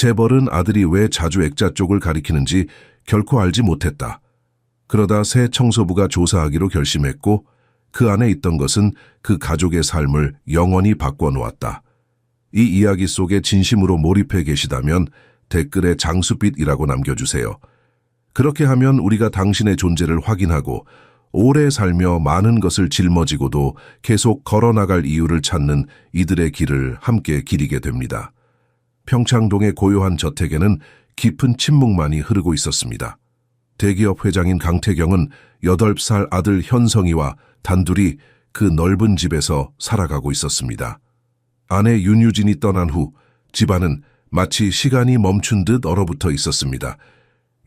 재벌은 아들이 왜 자주 액자 쪽을 가리키는지 결코 알지 못했다. 그러다 새 청소부가 조사하기로 결심했고 그 안에 있던 것은 그 가족의 삶을 영원히 바꿔놓았다. 이 이야기 속에 진심으로 몰입해 계시다면 댓글에 장수빛이라고 남겨주세요. 그렇게 하면 우리가 당신의 존재를 확인하고 오래 살며 많은 것을 짊어지고도 계속 걸어나갈 이유를 찾는 이들의 길을 함께 기리게 됩니다. 평창동의 고요한 저택에는 깊은 침묵만이 흐르고 있었습니다. 대기업 회장인 강태경은 8살 아들 현성이와 단둘이 그 넓은 집에서 살아가고 있었습니다. 아내 윤유진이 떠난 후 집안은 마치 시간이 멈춘 듯 얼어붙어 있었습니다.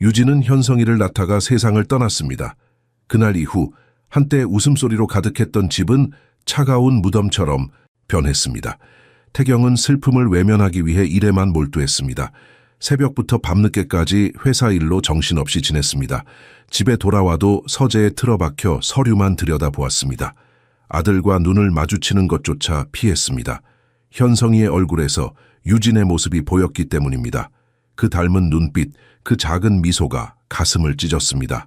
유진은 현성이를 낳다가 세상을 떠났습니다. 그날 이후 한때 웃음소리로 가득했던 집은 차가운 무덤처럼 변했습니다. 태경은 슬픔을 외면하기 위해 일에만 몰두했습니다. 새벽부터 밤늦게까지 회사 일로 정신없이 지냈습니다. 집에 돌아와도 서재에 틀어박혀 서류만 들여다보았습니다. 아들과 눈을 마주치는 것조차 피했습니다. 현성이의 얼굴에서 유진의 모습이 보였기 때문입니다. 그 닮은 눈빛, 그 작은 미소가 가슴을 찢었습니다.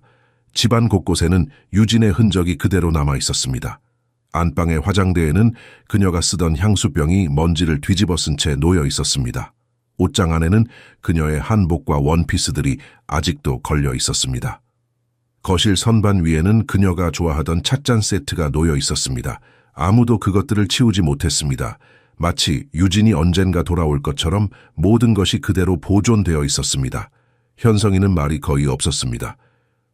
집안 곳곳에는 유진의 흔적이 그대로 남아 있었습니다. 안방의 화장대에는 그녀가 쓰던 향수병이 먼지를 뒤집어 쓴 채 놓여 있었습니다. 옷장 안에는 그녀의 한복과 원피스들이 아직도 걸려 있었습니다. 거실 선반 위에는 그녀가 좋아하던 찻잔 세트가 놓여 있었습니다. 아무도 그것들을 치우지 못했습니다. 마치 유진이 언젠가 돌아올 것처럼 모든 것이 그대로 보존되어 있었습니다. 현성이는 말이 거의 없었습니다.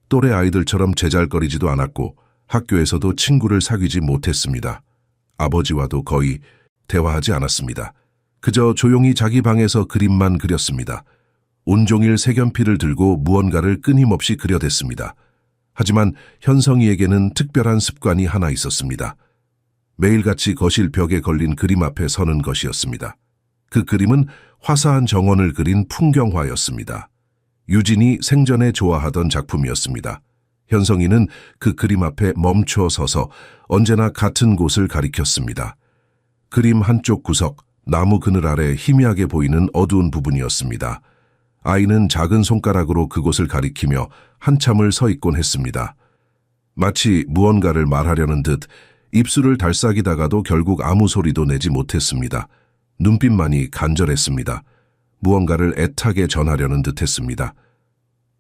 또래 아이들처럼 제잘거리지도 않았고 학교에서도 친구를 사귀지 못했습니다. 아버지와도 거의 대화하지 않았습니다. 그저 조용히 자기 방에서 그림만 그렸습니다. 온종일 색연필을 들고 무언가를 끊임없이 그려댔습니다. 하지만 현성이에게는 특별한 습관이 하나 있었습니다. 매일같이 거실 벽에 걸린 그림 앞에 서는 것이었습니다. 그 그림은 화사한 정원을 그린 풍경화였습니다. 유진이 생전에 좋아하던 작품이었습니다. 현성이는 그 그림 앞에 멈춰 서서 언제나 같은 곳을 가리켰습니다. 그림 한쪽 구석, 나무 그늘 아래 희미하게 보이는 어두운 부분이었습니다. 아이는 작은 손가락으로 그곳을 가리키며 한참을 서 있곤 했습니다. 마치 무언가를 말하려는 듯 입술을 달싹이다가도 결국 아무 소리도 내지 못했습니다. 눈빛만이 간절했습니다. 무언가를 애타게 전하려는 듯했습니다.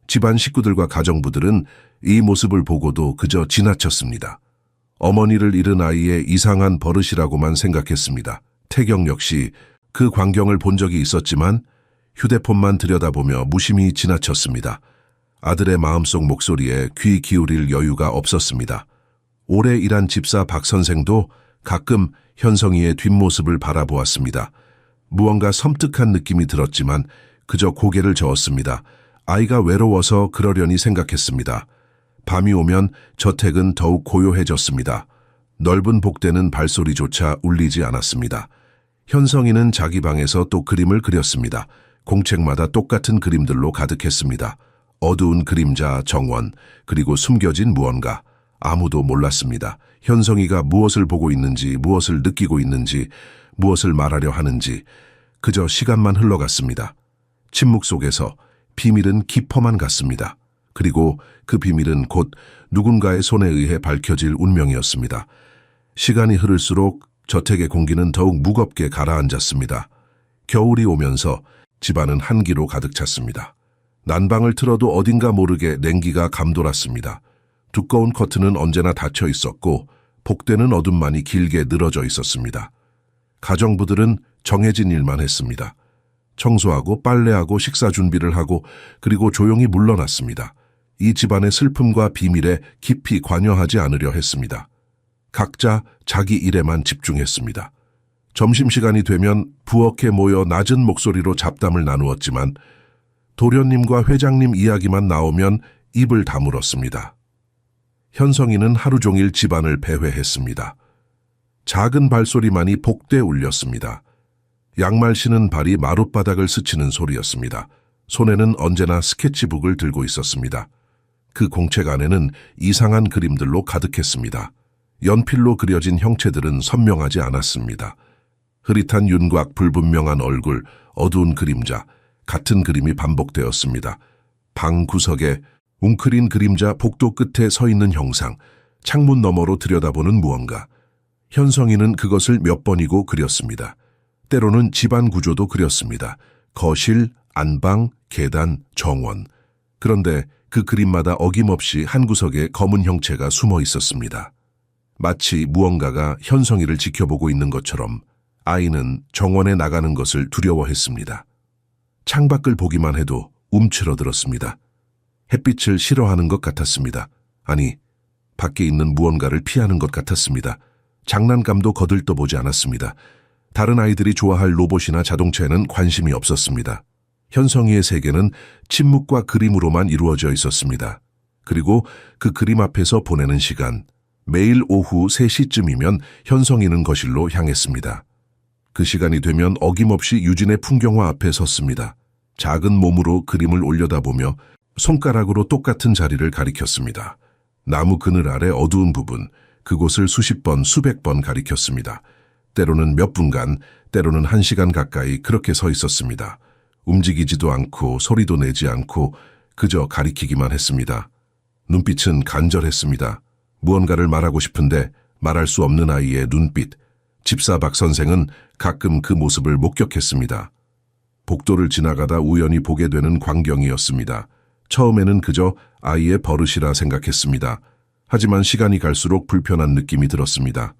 집안 식구들과 가정부들은 이 모습을 보고도 그저 지나쳤습니다. 어머니를 잃은 아이의 이상한 버릇이라고만 생각했습니다. 태경 역시 그 광경을 본 적이 있었지만 휴대폰만 들여다보며 무심히 지나쳤습니다. 아들의 마음속 목소리에 귀 기울일 여유가 없었습니다. 오래 일한 집사 박 선생도 가끔 현성이의 뒷모습을 바라보았습니다. 무언가 섬뜩한 느낌이 들었지만 그저 고개를 저었습니다. 아이가 외로워서 그러려니 생각했습니다. 밤이 오면 저택은 더욱 고요해졌습니다. 넓은 복대는 발소리조차 울리지 않았습니다. 현성이는 자기 방에서 또 그림을 그렸습니다. 공책마다 똑같은 그림들로 가득했습니다. 어두운 그림자, 정원, 그리고 숨겨진 무언가. 아무도 몰랐습니다. 현성이가 무엇을 보고 있는지, 무엇을 느끼고 있는지, 무엇을 말하려 하는지 그저 시간만 흘러갔습니다. 침묵 속에서 비밀은 깊어만 갔습니다. 그리고 그 비밀은 곧 누군가의 손에 의해 밝혀질 운명이었습니다. 시간이 흐를수록 저택의 공기는 더욱 무겁게 가라앉았습니다. 겨울이 오면서 집안은 한기로 가득 찼습니다. 난방을 틀어도 어딘가 모르게 냉기가 감돌았습니다. 두꺼운 커튼은 언제나 닫혀 있었고 복대는 어둠만이 길게 늘어져 있었습니다. 가정부들은 정해진 일만 했습니다. 청소하고 빨래하고 식사 준비를 하고 그리고 조용히 물러났습니다. 이 집안의 슬픔과 비밀에 깊이 관여하지 않으려 했습니다. 각자 자기 일에만 집중했습니다. 점심시간이 되면 부엌에 모여 낮은 목소리로 잡담을 나누었지만 도련님과 회장님 이야기만 나오면 입을 다물었습니다. 현성이는 하루 종일 집안을 배회했습니다. 작은 발소리만이 복대 울렸습니다. 양말 신은 발이 마룻바닥을 스치는 소리였습니다. 손에는 언제나 스케치북을 들고 있었습니다. 그 공책 안에는 이상한 그림들로 가득했습니다. 연필로 그려진 형체들은 선명하지 않았습니다. 흐릿한 윤곽, 불분명한 얼굴, 어두운 그림자, 같은 그림이 반복되었습니다. 방 구석에 웅크린 그림자, 복도 끝에 서 있는 형상, 창문 너머로 들여다보는 무언가. 현성이는 그것을 몇 번이고 그렸습니다. 때로는 집안 구조도 그렸습니다. 거실, 안방, 계단, 정원. 그런데 그 그림마다 어김없이 한 구석에 검은 형체가 숨어 있었습니다. 마치 무언가가 현성이를 지켜보고 있는 것처럼 아이는 정원에 나가는 것을 두려워했습니다. 창밖을 보기만 해도 움츠러들었습니다. 햇빛을 싫어하는 것 같았습니다. 아니, 밖에 있는 무언가를 피하는 것 같았습니다. 장난감도 거들떠보지 않았습니다. 다른 아이들이 좋아할 로봇이나 자동차에는 관심이 없었습니다. 현성이의 세계는 침묵과 그림으로만 이루어져 있었습니다. 그리고 그 그림 앞에서 보내는 시간, 매일 오후 3시쯤이면 현성이는 거실로 향했습니다. 그 시간이 되면 어김없이 유진의 풍경화 앞에 섰습니다. 작은 몸으로 그림을 올려다보며 손가락으로 똑같은 자리를 가리켰습니다. 나무 그늘 아래 어두운 부분, 그곳을 수십 번, 수백 번 가리켰습니다. 때로는 몇 분간, 때로는 1시간 가까이 그렇게 서 있었습니다. 움직이지도 않고 소리도 내지 않고 그저 가리키기만 했습니다. 눈빛은 간절했습니다. 무언가를 말하고 싶은데 말할 수 없는 아이의 눈빛. 집사 박 선생은 가끔 그 모습을 목격했습니다. 복도를 지나가다 우연히 보게 되는 광경이었습니다. 처음에는 그저 아이의 버릇이라 생각했습니다. 하지만 시간이 갈수록 불편한 느낌이 들었습니다.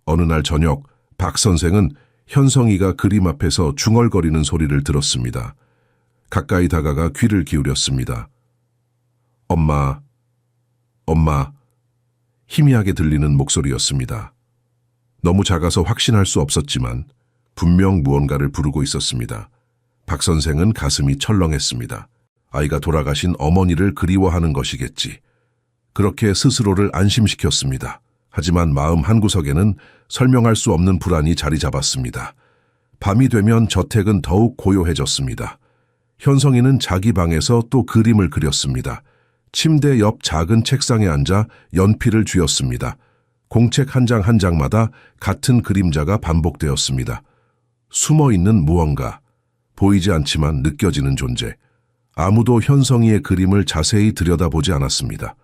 어느 날 저녁 박 선생은 현성이가 그림 앞에서 중얼거리는 소리를 들었습니다. 가까이 다가가 귀를 기울였습니다. 엄마, 엄마, 희미하게 들리는 목소리였습니다. 너무 작아서 확신할 수 없었지만 분명 무언가를 부르고 있었습니다. 박 선생은 가슴이 철렁했습니다. 아이가 돌아가신 어머니를 그리워하는 것이겠지. 그렇게 스스로를 안심시켰습니다. 하지만 마음 한구석에는 설명할 수 없는 불안이 자리 잡았습니다. 밤이 되면 저택은 더욱 고요해졌습니다. 현성이는 자기 방에서 또 그림을 그렸습니다. 침대 옆 작은 책상에 앉아 연필을 쥐었습니다. 공책 한 장 한 장마다 같은 그림자가 반복되었습니다. 숨어있는 무언가, 보이지 않지만 느껴지는 존재. 아무도 현성이의 그림을 자세히 들여다보지 않았습니다.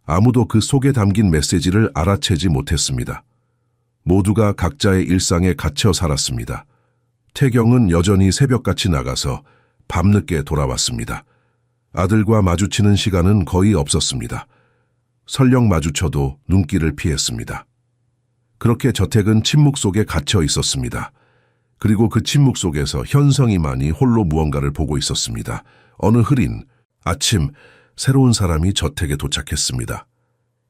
아무도 그 속에 담긴 메시지를 알아채지 못했습니다. 모두가 각자의 일상에 갇혀 살았습니다. 태경은 여전히 새벽같이 나가서 밤늦게 돌아왔습니다. 아들과 마주치는 시간은 거의 없었습니다. 설령 마주쳐도 눈길을 피했습니다. 그렇게 저택은 침묵 속에 갇혀 있었습니다. 그리고 그 침묵 속에서 현성이만이 홀로 무언가를 보고 있었습니다. 어느 흐린 아침, 새로운 사람이 저택에 도착했습니다.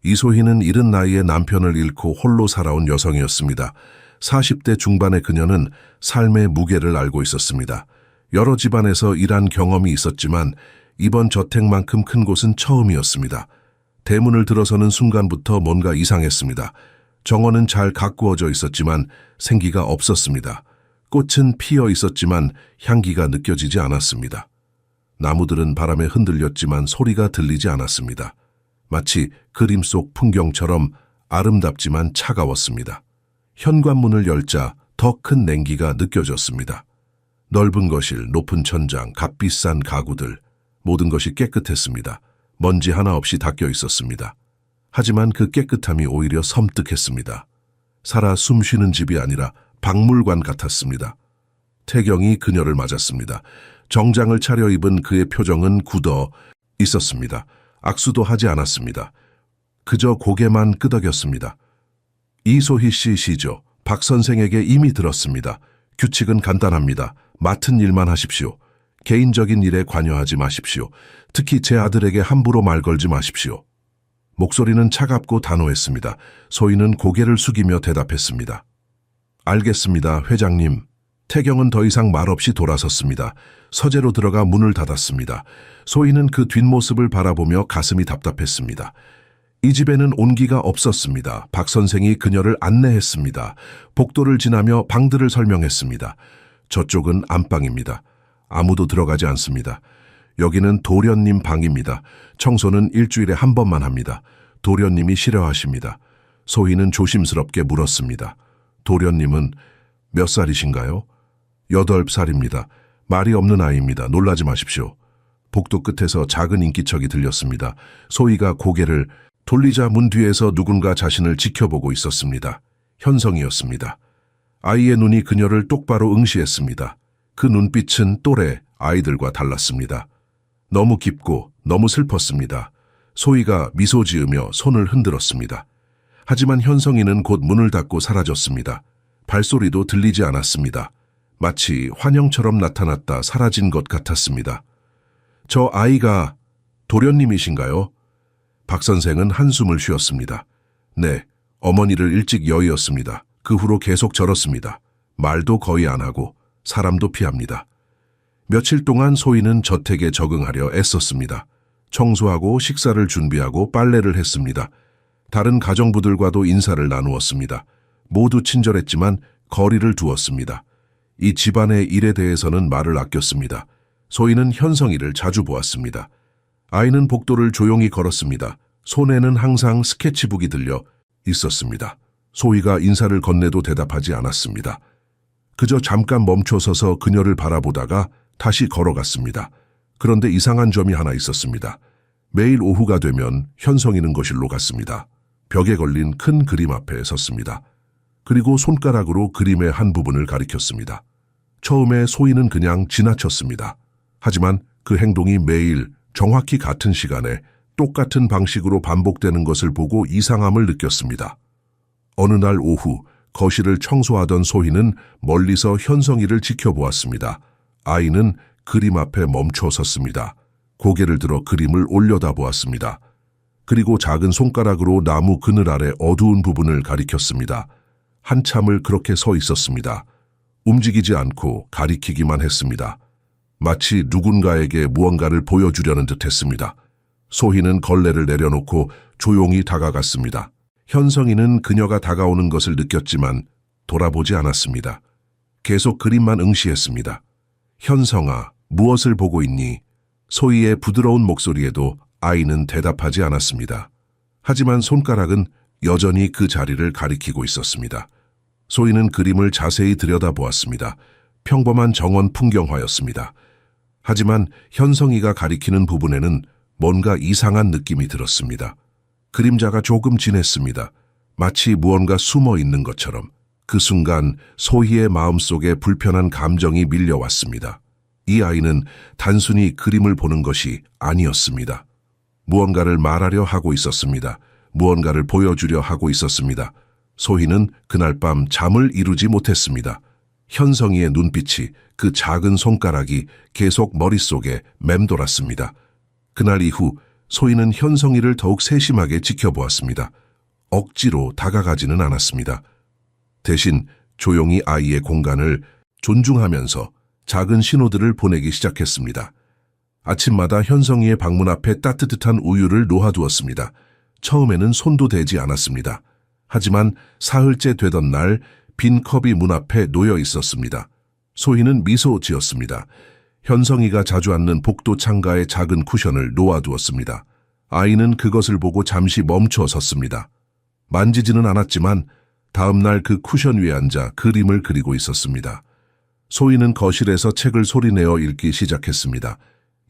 이소희는 이른 나이에 남편을 잃고 홀로 살아온 여성이었습니다. 40대 중반의 그녀는 삶의 무게를 알고 있었습니다. 여러 집안에서 일한 경험이 있었지만 이번 저택만큼 큰 곳은 처음이었습니다. 대문을 들어서는 순간부터 뭔가 이상했습니다. 정원은 잘 가꾸어져 있었지만 생기가 없었습니다. 꽃은 피어 있었지만 향기가 느껴지지 않았습니다. 나무들은 바람에 흔들렸지만 소리가 들리지 않았습니다. 마치 그림 속 풍경처럼 아름답지만 차가웠습니다. 현관문을 열자 더 큰 냉기가 느껴졌습니다. 넓은 거실, 높은 천장, 값비싼 가구들, 모든 것이 깨끗했습니다. 먼지 하나 없이 닦여 있었습니다. 하지만 그 깨끗함이 오히려 섬뜩했습니다. 살아 숨쉬는 집이 아니라 박물관 같았습니다. 태경이 그녀를 맞았습니다. 정장을 차려입은 그의 표정은 굳어 있었습니다. 악수도 하지 않았습니다. 그저 고개만 끄덕였습니다. 이소희 씨 시죠. 박 선생에게 이미 들었습니다. 규칙은 간단합니다. 맡은 일만 하십시오. 개인적인 일에 관여하지 마십시오. 특히 제 아들에게 함부로 말 걸지 마십시오. 목소리는 차갑고 단호했습니다. 소희는 고개를 숙이며 대답했습니다. 알겠습니다, 회장님. 태경은 더 이상 말없이 돌아섰습니다. 서재로 들어가 문을 닫았습니다. 소희는 그 뒷모습을 바라보며 가슴이 답답했습니다. 이 집에는 온기가 없었습니다. 박 선생이 그녀를 안내했습니다. 복도를 지나며 방들을 설명했습니다. 저쪽은 안방입니다. 아무도 들어가지 않습니다. 여기는 도련님 방입니다. 청소는 일주일에 한 번만 합니다. 도련님이 싫어하십니다. 소희는 조심스럽게 물었습니다. 도련님은 몇 살이신가요? 8살입니다. 말이 없는 아이입니다. 놀라지 마십시오. 복도 끝에서 작은 인기척이 들렸습니다. 소희가 고개를 돌리자 문 뒤에서 누군가 자신을 지켜보고 있었습니다. 현성이었습니다. 아이의 눈이 그녀를 똑바로 응시했습니다. 그 눈빛은 또래 아이들과 달랐습니다. 너무 깊고 너무 슬펐습니다. 소희가 미소 지으며 손을 흔들었습니다. 하지만 현성이는 곧 문을 닫고 사라졌습니다. 발소리도 들리지 않았습니다. 마치 환영처럼 나타났다 사라진 것 같았습니다. 저 아이가 도련님이신가요? 박 선생은 한숨을 쉬었습니다. 네, 어머니를 일찍 여의었습니다. 그 후로 계속 저렇습니다. 말도 거의 안 하고 사람도 피합니다. 며칠 동안 소희는 저택에 적응하려 애썼습니다. 청소하고 식사를 준비하고 빨래를 했습니다. 다른 가정부들과도 인사를 나누었습니다. 모두 친절했지만 거리를 두었습니다. 이 집안의 일에 대해서는 말을 아꼈습니다. 소희는 현성이를 자주 보았습니다. 아이는 복도를 조용히 걸었습니다. 손에는 항상 스케치북이 들려 있었습니다. 소희가 인사를 건네도 대답하지 않았습니다. 그저 잠깐 멈춰서서 그녀를 바라보다가 다시 걸어갔습니다. 그런데 이상한 점이 하나 있었습니다. 매일 오후가 되면 현성이는 거실로 갔습니다. 벽에 걸린 큰 그림 앞에 섰습니다. 그리고 손가락으로 그림의 한 부분을 가리켰습니다. 처음에 소희는 그냥 지나쳤습니다. 하지만 그 행동이 매일 정확히 같은 시간에 똑같은 방식으로 반복되는 것을 보고 이상함을 느꼈습니다. 어느 날 오후 거실을 청소하던 소희는 멀리서 현성이를 지켜보았습니다. 아이는 그림 앞에 멈춰 섰습니다. 고개를 들어 그림을 올려다보았습니다. 그리고 작은 손가락으로 나무 그늘 아래 어두운 부분을 가리켰습니다. 한참을 그렇게 서 있었습니다. 움직이지 않고 가리키기만 했습니다. 마치 누군가에게 무언가를 보여주려는 듯 했습니다. 소희는 걸레를 내려놓고 조용히 다가갔습니다. 현성이는 그녀가 다가오는 것을 느꼈지만 돌아보지 않았습니다. 계속 그림만 응시했습니다. 현성아, 무엇을 보고 있니? 소희의 부드러운 목소리에도 아이는 대답하지 않았습니다. 하지만 손가락은 여전히 그 자리를 가리키고 있었습니다. 소희는 그림을 자세히 들여다보았습니다. 평범한 정원 풍경화였습니다. 하지만 현성이가 가리키는 부분에는 뭔가 이상한 느낌이 들었습니다. 그림자가 조금 진했습니다. 마치 무언가 숨어 있는 것처럼. 그 순간 소희의 마음속에 불편한 감정이 밀려왔습니다. 이 아이는 단순히 그림을 보는 것이 아니었습니다. 무언가를 말하려 하고 있었습니다. 무언가를 보여주려 하고 있었습니다. 소희는 그날 밤 잠을 이루지 못했습니다. 현성이의 눈빛이, 그 작은 손가락이 계속 머릿속에 맴돌았습니다. 그날 이후 소희는 현성이를 더욱 세심하게 지켜보았습니다. 억지로 다가가지는 않았습니다. 대신 조용히 아이의 공간을 존중하면서 작은 신호들을 보내기 시작했습니다. 아침마다 현성이의 방문 앞에 따뜻한 우유를 놓아두었습니다. 처음에는 손도 대지 않았습니다. 하지만 사흘째 되던 날 빈 컵이 문 앞에 놓여 있었습니다. 소희는 미소 지었습니다. 현성이가 자주 앉는 복도 창가에 작은 쿠션을 놓아두었습니다. 아이는 그것을 보고 잠시 멈춰 섰습니다. 만지지는 않았지만 다음 날 그 쿠션 위에 앉아 그림을 그리고 있었습니다. 소희는 거실에서 책을 소리내어 읽기 시작했습니다.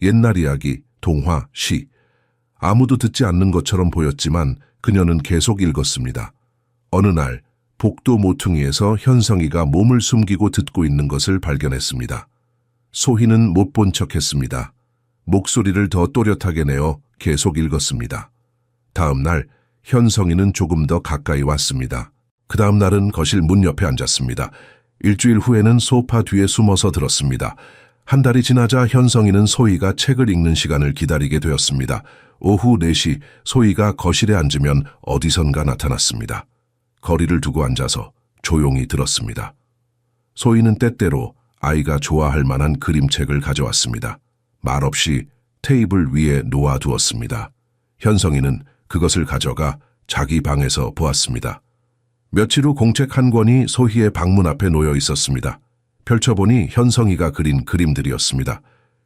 옛날 이야기, 동화, 시. 아무도 듣지 않는 것처럼 보였지만 그녀는 계속 읽었습니다. 어느 날 복도 모퉁이에서 현성이가 몸을 숨기고 듣고 있는 것을 발견했습니다. 소희는 못 본 척했습니다. 목소리를 더 또렷하게 내어 계속 읽었습니다. 다음 날 현성이는 조금 더 가까이 왔습니다. 그 다음 날은 거실 문 옆에 앉았습니다. 일주일 후에는 소파 뒤에 숨어서 들었습니다. 한 달이 지나자 현성이는 소희가 책을 읽는 시간을 기다리게 되었습니다. 오후 4시 소희가 거실에 앉으면 어디선가 나타났습니다. 거리를 두고 앉아서 조용히 들었습니다. 소희는 때때로 아이가 좋아할 만한 그림책을 가져왔습니다. 말없이 테이블 위에 놓아두었습니다. 현성이는 그것을 가져가 자기 방에서 보았습니다. 며칠 후 공책 한 권이 소희의 방문 앞에 놓여 있었습니다. 펼쳐보니 현성이가 그린 그림들이었습니다.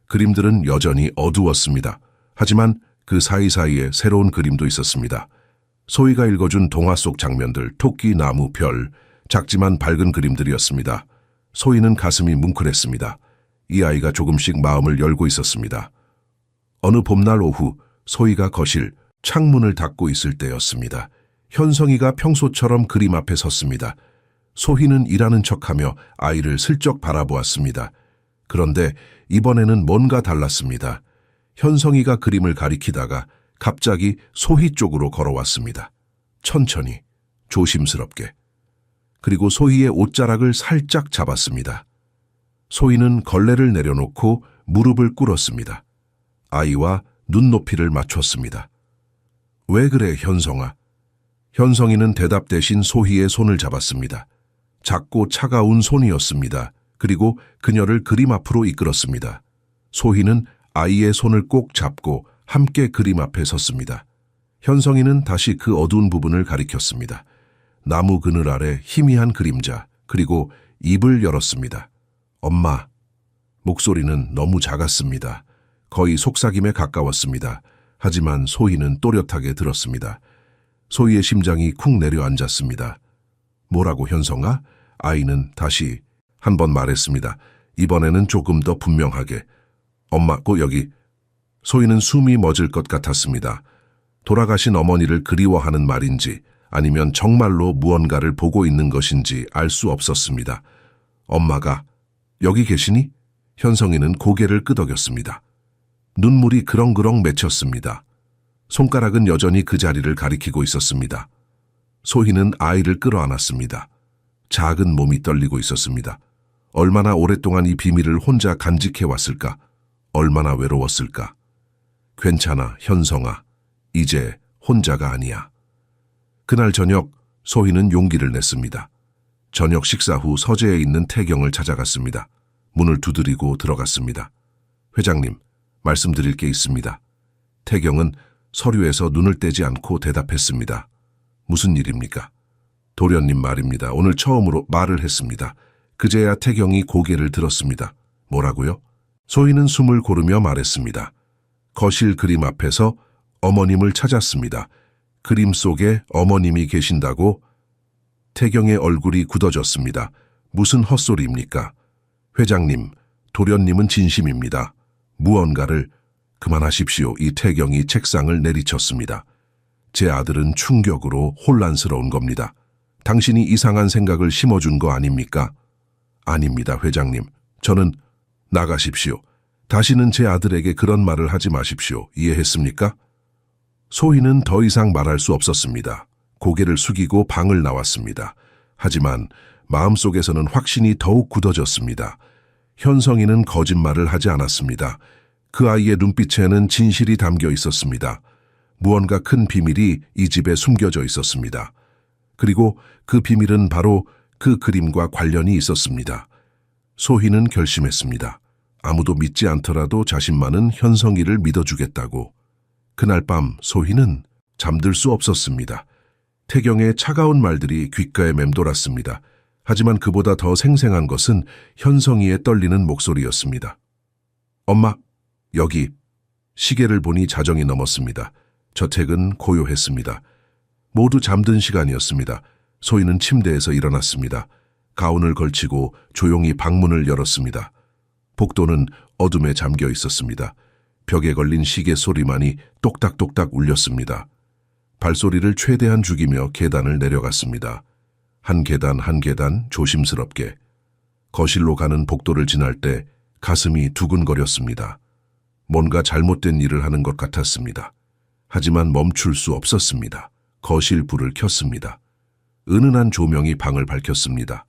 그림들은 여전히 어두웠습니다. 하지만 그 사이사이에 새로운 그림도 있었습니다. 소희가 읽어준 동화 속 장면들, 토끼, 나무, 별, 작지만 밝은 그림들이었습니다. 소희는 가슴이 뭉클했습니다. 이 아이가 조금씩 마음을 열고 있었습니다. 어느 봄날 오후 소희가 거실 창문을 닫고 있을 때였습니다. 현성이가 평소처럼 그림 앞에 섰습니다. 소희는 일하는 척하며 아이를 슬쩍 바라보았습니다. 그런데 이번에는 뭔가 달랐습니다. 현성이가 그림을 가리키다가 갑자기 소희 쪽으로 걸어왔습니다. 천천히, 조심스럽게. 그리고 소희의 옷자락을 살짝 잡았습니다. 소희는 걸레를 내려놓고 무릎을 꿇었습니다. 아이와 눈높이를 맞췄습니다. 왜 그래, 현성아? 현성이는 대답 대신 소희의 손을 잡았습니다. 작고 차가운 손이었습니다. 그리고 그녀를 그림 앞으로 이끌었습니다. 소희는 아이의 손을 꼭 잡고 함께 그림 앞에 섰습니다. 현성이는 다시 그 어두운 부분을 가리켰습니다. 나무 그늘 아래 희미한 그림자, 그리고 입을 열었습니다. 엄마. 목소리는 너무 작았습니다. 거의 속삭임에 가까웠습니다. 하지만 소희는 또렷하게 들었습니다. 소희의 심장이 쿵 내려앉았습니다. 뭐라고, 현성아? 아이는 다시 한 번 말했습니다. 이번에는 조금 더 분명하게. 엄마, 꼭 여기. 소희는 숨이 멎을 것 같았습니다. 돌아가신 어머니를 그리워하는 말인지 아니면 정말로 무언가를 보고 있는 것인지 알 수 없었습니다. 엄마가 여기 계시니? 현성이는 고개를 끄덕였습니다. 눈물이 그렁그렁 맺혔습니다. 손가락은 여전히 그 자리를 가리키고 있었습니다. 소희는 아이를 끌어안았습니다. 작은 몸이 떨리고 있었습니다. 얼마나 오랫동안 이 비밀을 혼자 간직해왔을까? 얼마나 외로웠을까? 괜찮아, 현성아. 이제 혼자가 아니야. 그날 저녁 소희는 용기를 냈습니다. 저녁 식사 후 서재에 있는 태경을 찾아갔습니다. 문을 두드리고 들어갔습니다. 회장님, 말씀드릴 게 있습니다. 태경은 서류에서 눈을 떼지 않고 대답했습니다. 무슨 일입니까? 도련님 말입니다. 오늘 처음으로 말을 했습니다. 그제야 태경이 고개를 들었습니다. 뭐라고요? 소희는 숨을 고르며 말했습니다. 거실 그림 앞에서 어머님을 찾았습니다. 그림 속에 어머님이 계신다고? 태경의 얼굴이 굳어졌습니다. 무슨 헛소리입니까? 회장님, 도련님은 진심입니다. 무언가를 그만하십시오. 이 태경이 책상을 내리쳤습니다. 제 아들은 충격으로 혼란스러운 겁니다. 당신이 이상한 생각을 심어준 거 아닙니까? 아닙니다, 회장님. 저는 나가십시오. 다시는 제 아들에게 그런 말을 하지 마십시오. 이해했습니까? 소희는 더 이상 말할 수 없었습니다. 고개를 숙이고 방을 나왔습니다. 하지만 마음속에서는 확신이 더욱 굳어졌습니다. 현성이는 거짓말을 하지 않았습니다. 그 아이의 눈빛에는 진실이 담겨 있었습니다. 무언가 큰 비밀이 이 집에 숨겨져 있었습니다. 그리고 그 비밀은 바로 그 그림과 관련이 있었습니다. 소희는 결심했습니다. 아무도 믿지 않더라도 자신만은 현성이를 믿어주겠다고. 그날 밤 소희는 잠들 수 없었습니다. 태경의 차가운 말들이 귓가에 맴돌았습니다. 하지만 그보다 더 생생한 것은 현성이의 떨리는 목소리였습니다. 엄마, 여기. 시계를 보니 자정이 넘었습니다. 저택은 고요했습니다. 모두 잠든 시간이었습니다. 소희는 침대에서 일어났습니다. 가운을 걸치고 조용히 방문을 열었습니다. 복도는 어둠에 잠겨 있었습니다. 벽에 걸린 시계 소리만이 똑딱똑딱 울렸습니다. 발소리를 최대한 죽이며 계단을 내려갔습니다. 한 계단 한 계단 조심스럽게. 거실로 가는 복도를 지날 때 가슴이 두근거렸습니다. 뭔가 잘못된 일을 하는 것 같았습니다. 하지만 멈출 수 없었습니다. 거실 불을 켰습니다. 은은한 조명이 방을 밝혔습니다.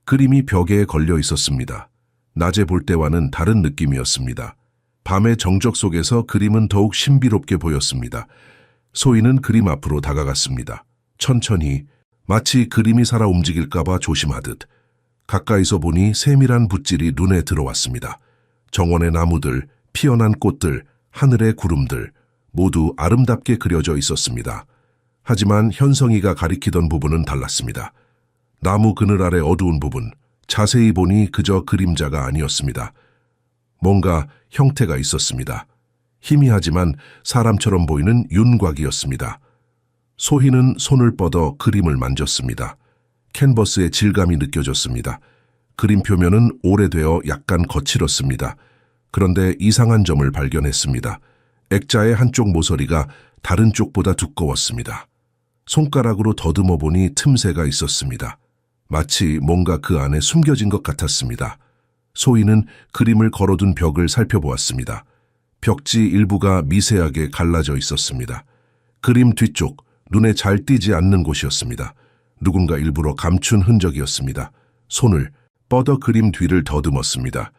그림이 벽에 걸려 있었습니다. 낮에 볼 때와는 다른 느낌이었습니다. 밤의 정적 속에서 그림은 더욱 신비롭게 보였습니다. 소희는 그림 앞으로 다가갔습니다. 천천히, 마치 그림이 살아 움직일까봐 조심하듯. 가까이서 보니 세밀한 붓질이 눈에 들어왔습니다. 정원의 나무들, 피어난 꽃들, 하늘의 구름들, 모두 아름답게 그려져 있었습니다. 하지만 현성이가 가리키던 부분은 달랐습니다. 나무 그늘 아래 어두운 부분, 자세히 보니 그저 그림자가 아니었습니다. 뭔가 형태가 있었습니다. 희미하지만 사람처럼 보이는 윤곽이었습니다. 소희는 손을 뻗어 그림을 만졌습니다. 캔버스의 질감이 느껴졌습니다. 그림 표면은 오래되어 약간 거칠었습니다. 그런데 이상한 점을 발견했습니다. 액자의 한쪽 모서리가 다른 쪽보다 두꺼웠습니다. 손가락으로 더듬어 보니 틈새가 있었습니다. 마치 뭔가 그 안에 숨겨진 것 같았습니다. 소희는 그림을 걸어둔 벽을 살펴보았습니다. 벽지 일부가 미세하게 갈라져 있었습니다. 그림 뒤쪽, 눈에 잘 띄지 않는 곳이었습니다. 누군가 일부러 감춘 흔적이었습니다. 손을 뻗어 그림 뒤를 더듬었습니다.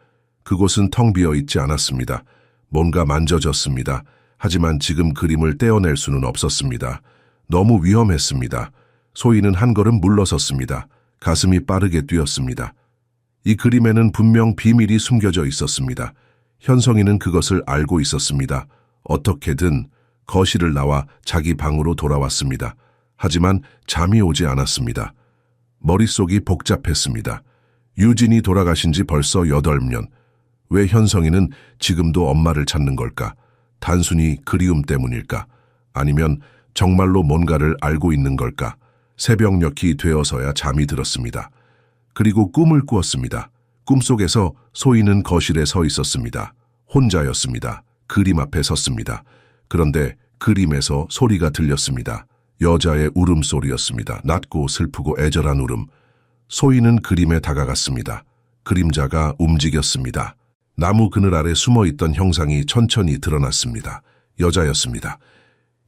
그곳은 텅 비어 있지 않았습니다. 뭔가 만져졌습니다. 하지만 지금 그림을 떼어낼 수는 없었습니다. 너무 위험했습니다. 소희는 한 걸음 물러섰습니다. 가슴이 빠르게 뛰었습니다. 이 그림에는 분명 비밀이 숨겨져 있었습니다. 현성이는 그것을 알고 있었습니다. 어떻게든 거실을 나와 자기 방으로 돌아왔습니다. 하지만 잠이 오지 않았습니다. 머릿속이 복잡했습니다. 유진이 돌아가신 지 벌써 8년. 왜 현성이는 지금도 엄마를 찾는 걸까? 단순히 그리움 때문일까? 아니면 정말로 뭔가를 알고 있는 걸까? 새벽녘이 되어서야 잠이 들었습니다. 그리고 꿈을 꾸었습니다. 꿈속에서 소희는 거실에 서 있었습니다. 혼자였습니다. 그림 앞에 섰습니다. 그런데 그림에서 소리가 들렸습니다. 여자의 울음소리였습니다. 낮고 슬프고 애절한 울음. 소희는 그림에 다가갔습니다. 그림자가 움직였습니다. 나무 그늘 아래 숨어있던 형상이 천천히 드러났습니다. 여자였습니다.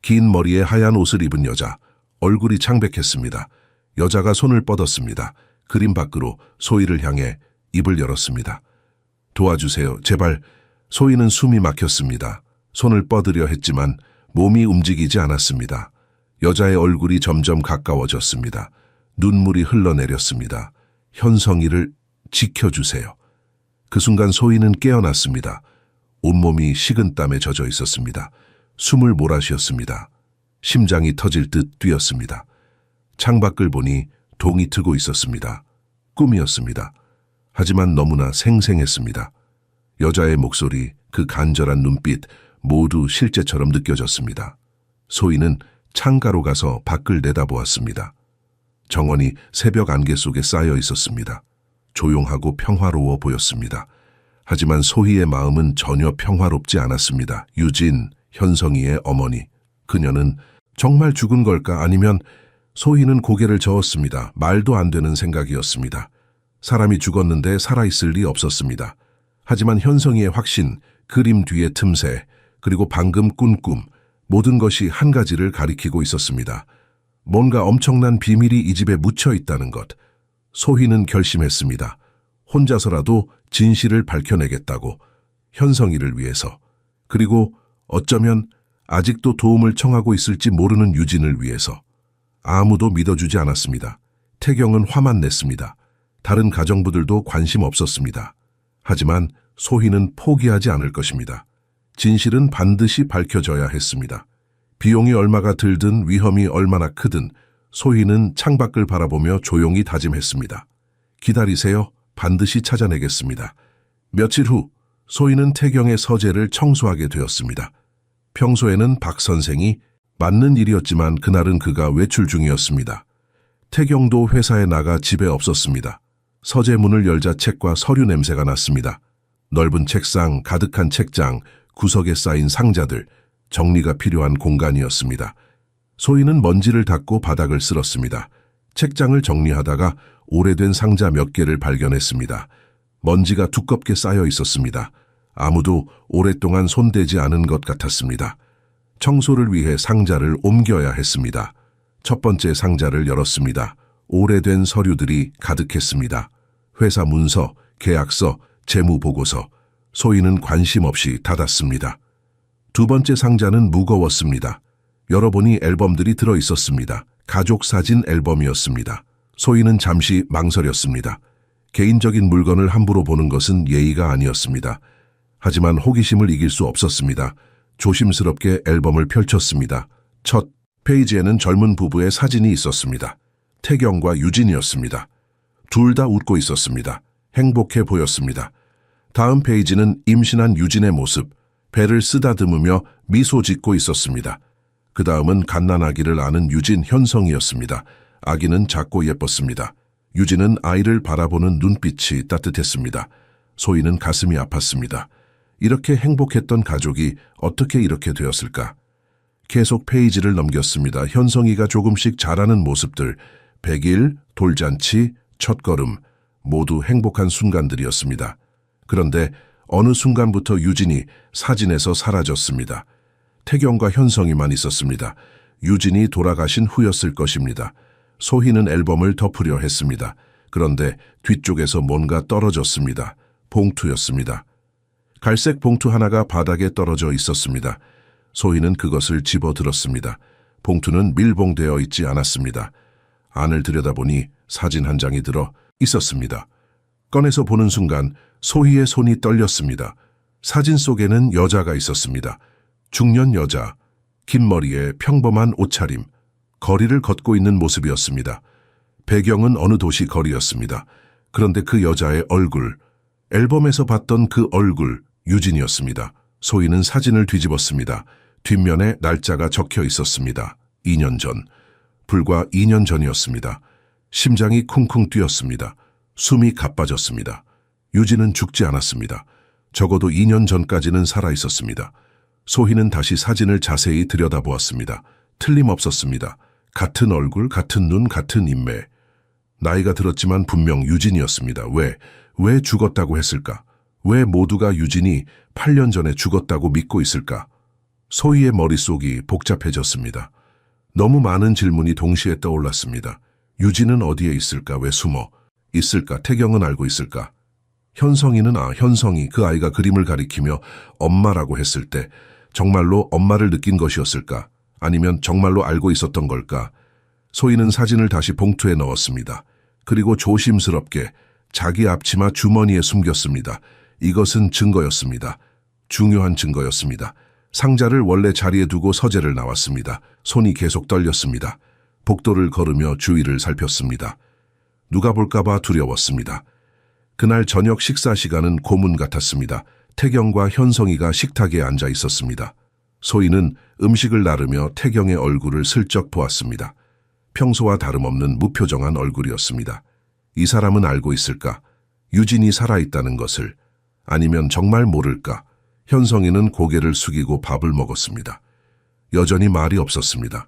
긴 머리에 하얀 옷을 입은 여자. 얼굴이 창백했습니다. 여자가 손을 뻗었습니다. 그림 밖으로 소희를 향해 입을 열었습니다. 도와주세요. 제발. 소희는 숨이 막혔습니다. 손을 뻗으려 했지만 몸이 움직이지 않았습니다. 여자의 얼굴이 점점 가까워졌습니다. 눈물이 흘러내렸습니다. 현성이를 지켜주세요. 그 순간 소희는 깨어났습니다. 온몸이 식은땀에 젖어 있었습니다. 숨을 몰아쉬었습니다. 심장이 터질 듯 뛰었습니다. 창밖을 보니 동이 트고 있었습니다. 꿈이었습니다. 하지만 너무나 생생했습니다. 여자의 목소리, 그 간절한 눈빛 모두 실제처럼 느껴졌습니다. 소희는 창가로 가서 밖을 내다보았습니다. 정원이 새벽 안개 속에 쌓여 있었습니다. 조용하고 평화로워 보였습니다. 하지만 소희의 마음은 전혀 평화롭지 않았습니다. 유진, 현성이의 어머니. 그녀는 정말 죽은 걸까? 아니면 소희는 고개를 저었습니다. 말도 안 되는 생각이었습니다. 사람이 죽었는데 살아있을 리 없었습니다. 하지만 현성이의 확신, 그림 뒤의 틈새, 그리고 방금 꾼 꿈, 모든 것이 한 가지를 가리키고 있었습니다. 뭔가 엄청난 비밀이 이 집에 묻혀 있다는 것. 소희는 결심했습니다. 혼자서라도 진실을 밝혀내겠다고. 현성이를 위해서. 그리고 어쩌면 아직도 도움을 청하고 있을지 모르는 유진을 위해서. 아무도 믿어주지 않았습니다. 태경은 화만 냈습니다. 다른 가정부들도 관심 없었습니다. 하지만 소희는 포기하지 않을 것입니다. 진실은 반드시 밝혀져야 했습니다. 비용이 얼마가 들든 위험이 얼마나 크든 소희는 창밖을 바라보며 조용히 다짐했습니다. 기다리세요. 반드시 찾아내겠습니다. 며칠 후 소희는 태경의 서재를 청소하게 되었습니다. 평소에는 박 선생이 맞는 일이었지만 그날은 그가 외출 중이었습니다. 태경도 회사에 나가 집에 없었습니다. 서재 문을 열자 책과 서류 냄새가 났습니다. 넓은 책상, 가득한 책장, 구석에 쌓인 상자들, 정리가 필요한 공간이었습니다. 소희는 먼지를 닦고 바닥을 쓸었습니다. 책장을 정리하다가 오래된 상자 몇 개를 발견했습니다. 먼지가 두껍게 쌓여 있었습니다. 아무도 오랫동안 손대지 않은 것 같았습니다. 청소를 위해 상자를 옮겨야 했습니다. 첫 번째 상자를 열었습니다. 오래된 서류들이 가득했습니다. 회사 문서, 계약서, 재무보고서. 소희는 관심 없이 닫았습니다. 두 번째 상자는 무거웠습니다. 열어보니 앨범들이 들어 있었습니다. 가족 사진 앨범이었습니다. 소희는 잠시 망설였습니다. 개인적인 물건을 함부로 보는 것은 예의가 아니었습니다. 하지만 호기심을 이길 수 없었습니다. 조심스럽게 앨범을 펼쳤습니다. 첫 페이지에는 젊은 부부의 사진이 있었습니다. 태경과 유진이었습니다. 둘 다 웃고 있었습니다. 행복해 보였습니다. 다음 페이지는 임신한 유진의 모습, 배를 쓰다듬으며 미소 짓고 있었습니다. 그 다음은 갓난아기를 아는 유진 현성이었습니다. 아기는 작고 예뻤습니다. 유진은 아이를 바라보는 눈빛이 따뜻했습니다. 소희는 가슴이 아팠습니다. 이렇게 행복했던 가족이 어떻게 이렇게 되었을까? 계속 페이지를 넘겼습니다. 현성이가 조금씩 자라는 모습들, 100일, 돌잔치, 첫걸음, 모두 행복한 순간들이었습니다. 그런데 어느 순간부터 유진이 사진에서 사라졌습니다. 태경과 현성이만 있었습니다. 유진이 돌아가신 후였을 것입니다. 소희는 앨범을 덮으려 했습니다. 그런데 뒤쪽에서 뭔가 떨어졌습니다. 봉투였습니다. 갈색 봉투 하나가 바닥에 떨어져 있었습니다. 소희는 그것을 집어들었습니다. 봉투는 밀봉되어 있지 않았습니다. 안을 들여다보니 사진 한 장이 들어 있었습니다. 꺼내서 보는 순간 소희의 손이 떨렸습니다. 사진 속에는 여자가 있었습니다. 중년 여자, 긴 머리에 평범한 옷차림, 거리를 걷고 있는 모습이었습니다. 배경은 어느 도시 거리였습니다. 그런데 그 여자의 얼굴, 앨범에서 봤던 그 얼굴, 유진이었습니다. 소희는 사진을 뒤집었습니다. 뒷면에 날짜가 적혀 있었습니다. 2년 전, 불과 2년 전이었습니다. 심장이 쿵쿵 뛰었습니다. 숨이 가빠졌습니다. 유진은 죽지 않았습니다. 적어도 2년 전까지는 살아있었습니다. 소희는 다시 사진을 자세히 들여다보았습니다. 틀림없었습니다. 같은 얼굴, 같은 눈, 같은 인매. 나이가 들었지만 분명 유진이었습니다. 왜 죽었다고 했을까? 왜 모두가 유진이 8년 전에 죽었다고 믿고 있을까? 소희의 머릿속이 복잡해졌습니다. 너무 많은 질문이 동시에 떠올랐습니다. 유진은 어디에 있을까? 왜 숨어 있을까? 태경은 알고 있을까? 현성이는 현성이 그 아이가 그림을 가리키며 엄마라고 했을 때 정말로 엄마를 느낀 것이었을까? 아니면 정말로 알고 있었던 걸까? 소희는 사진을 다시 봉투에 넣었습니다. 그리고 조심스럽게 자기 앞치마 주머니에 숨겼습니다. 이것은 증거였습니다. 중요한 증거였습니다. 상자를 원래 자리에 두고 서재를 나왔습니다. 손이 계속 떨렸습니다. 복도를 걸으며 주위를 살폈습니다. 누가 볼까봐 두려웠습니다. 그날 저녁 식사 시간은 고문 같았습니다. 태경과 현성이가 식탁에 앉아 있었습니다. 소희는 음식을 나르며 태경의 얼굴을 슬쩍 보았습니다. 평소와 다름없는 무표정한 얼굴이었습니다. 이 사람은 알고 있을까? 유진이 살아있다는 것을. 아니면 정말 모를까? 현성이는 고개를 숙이고 밥을 먹었습니다. 여전히 말이 없었습니다.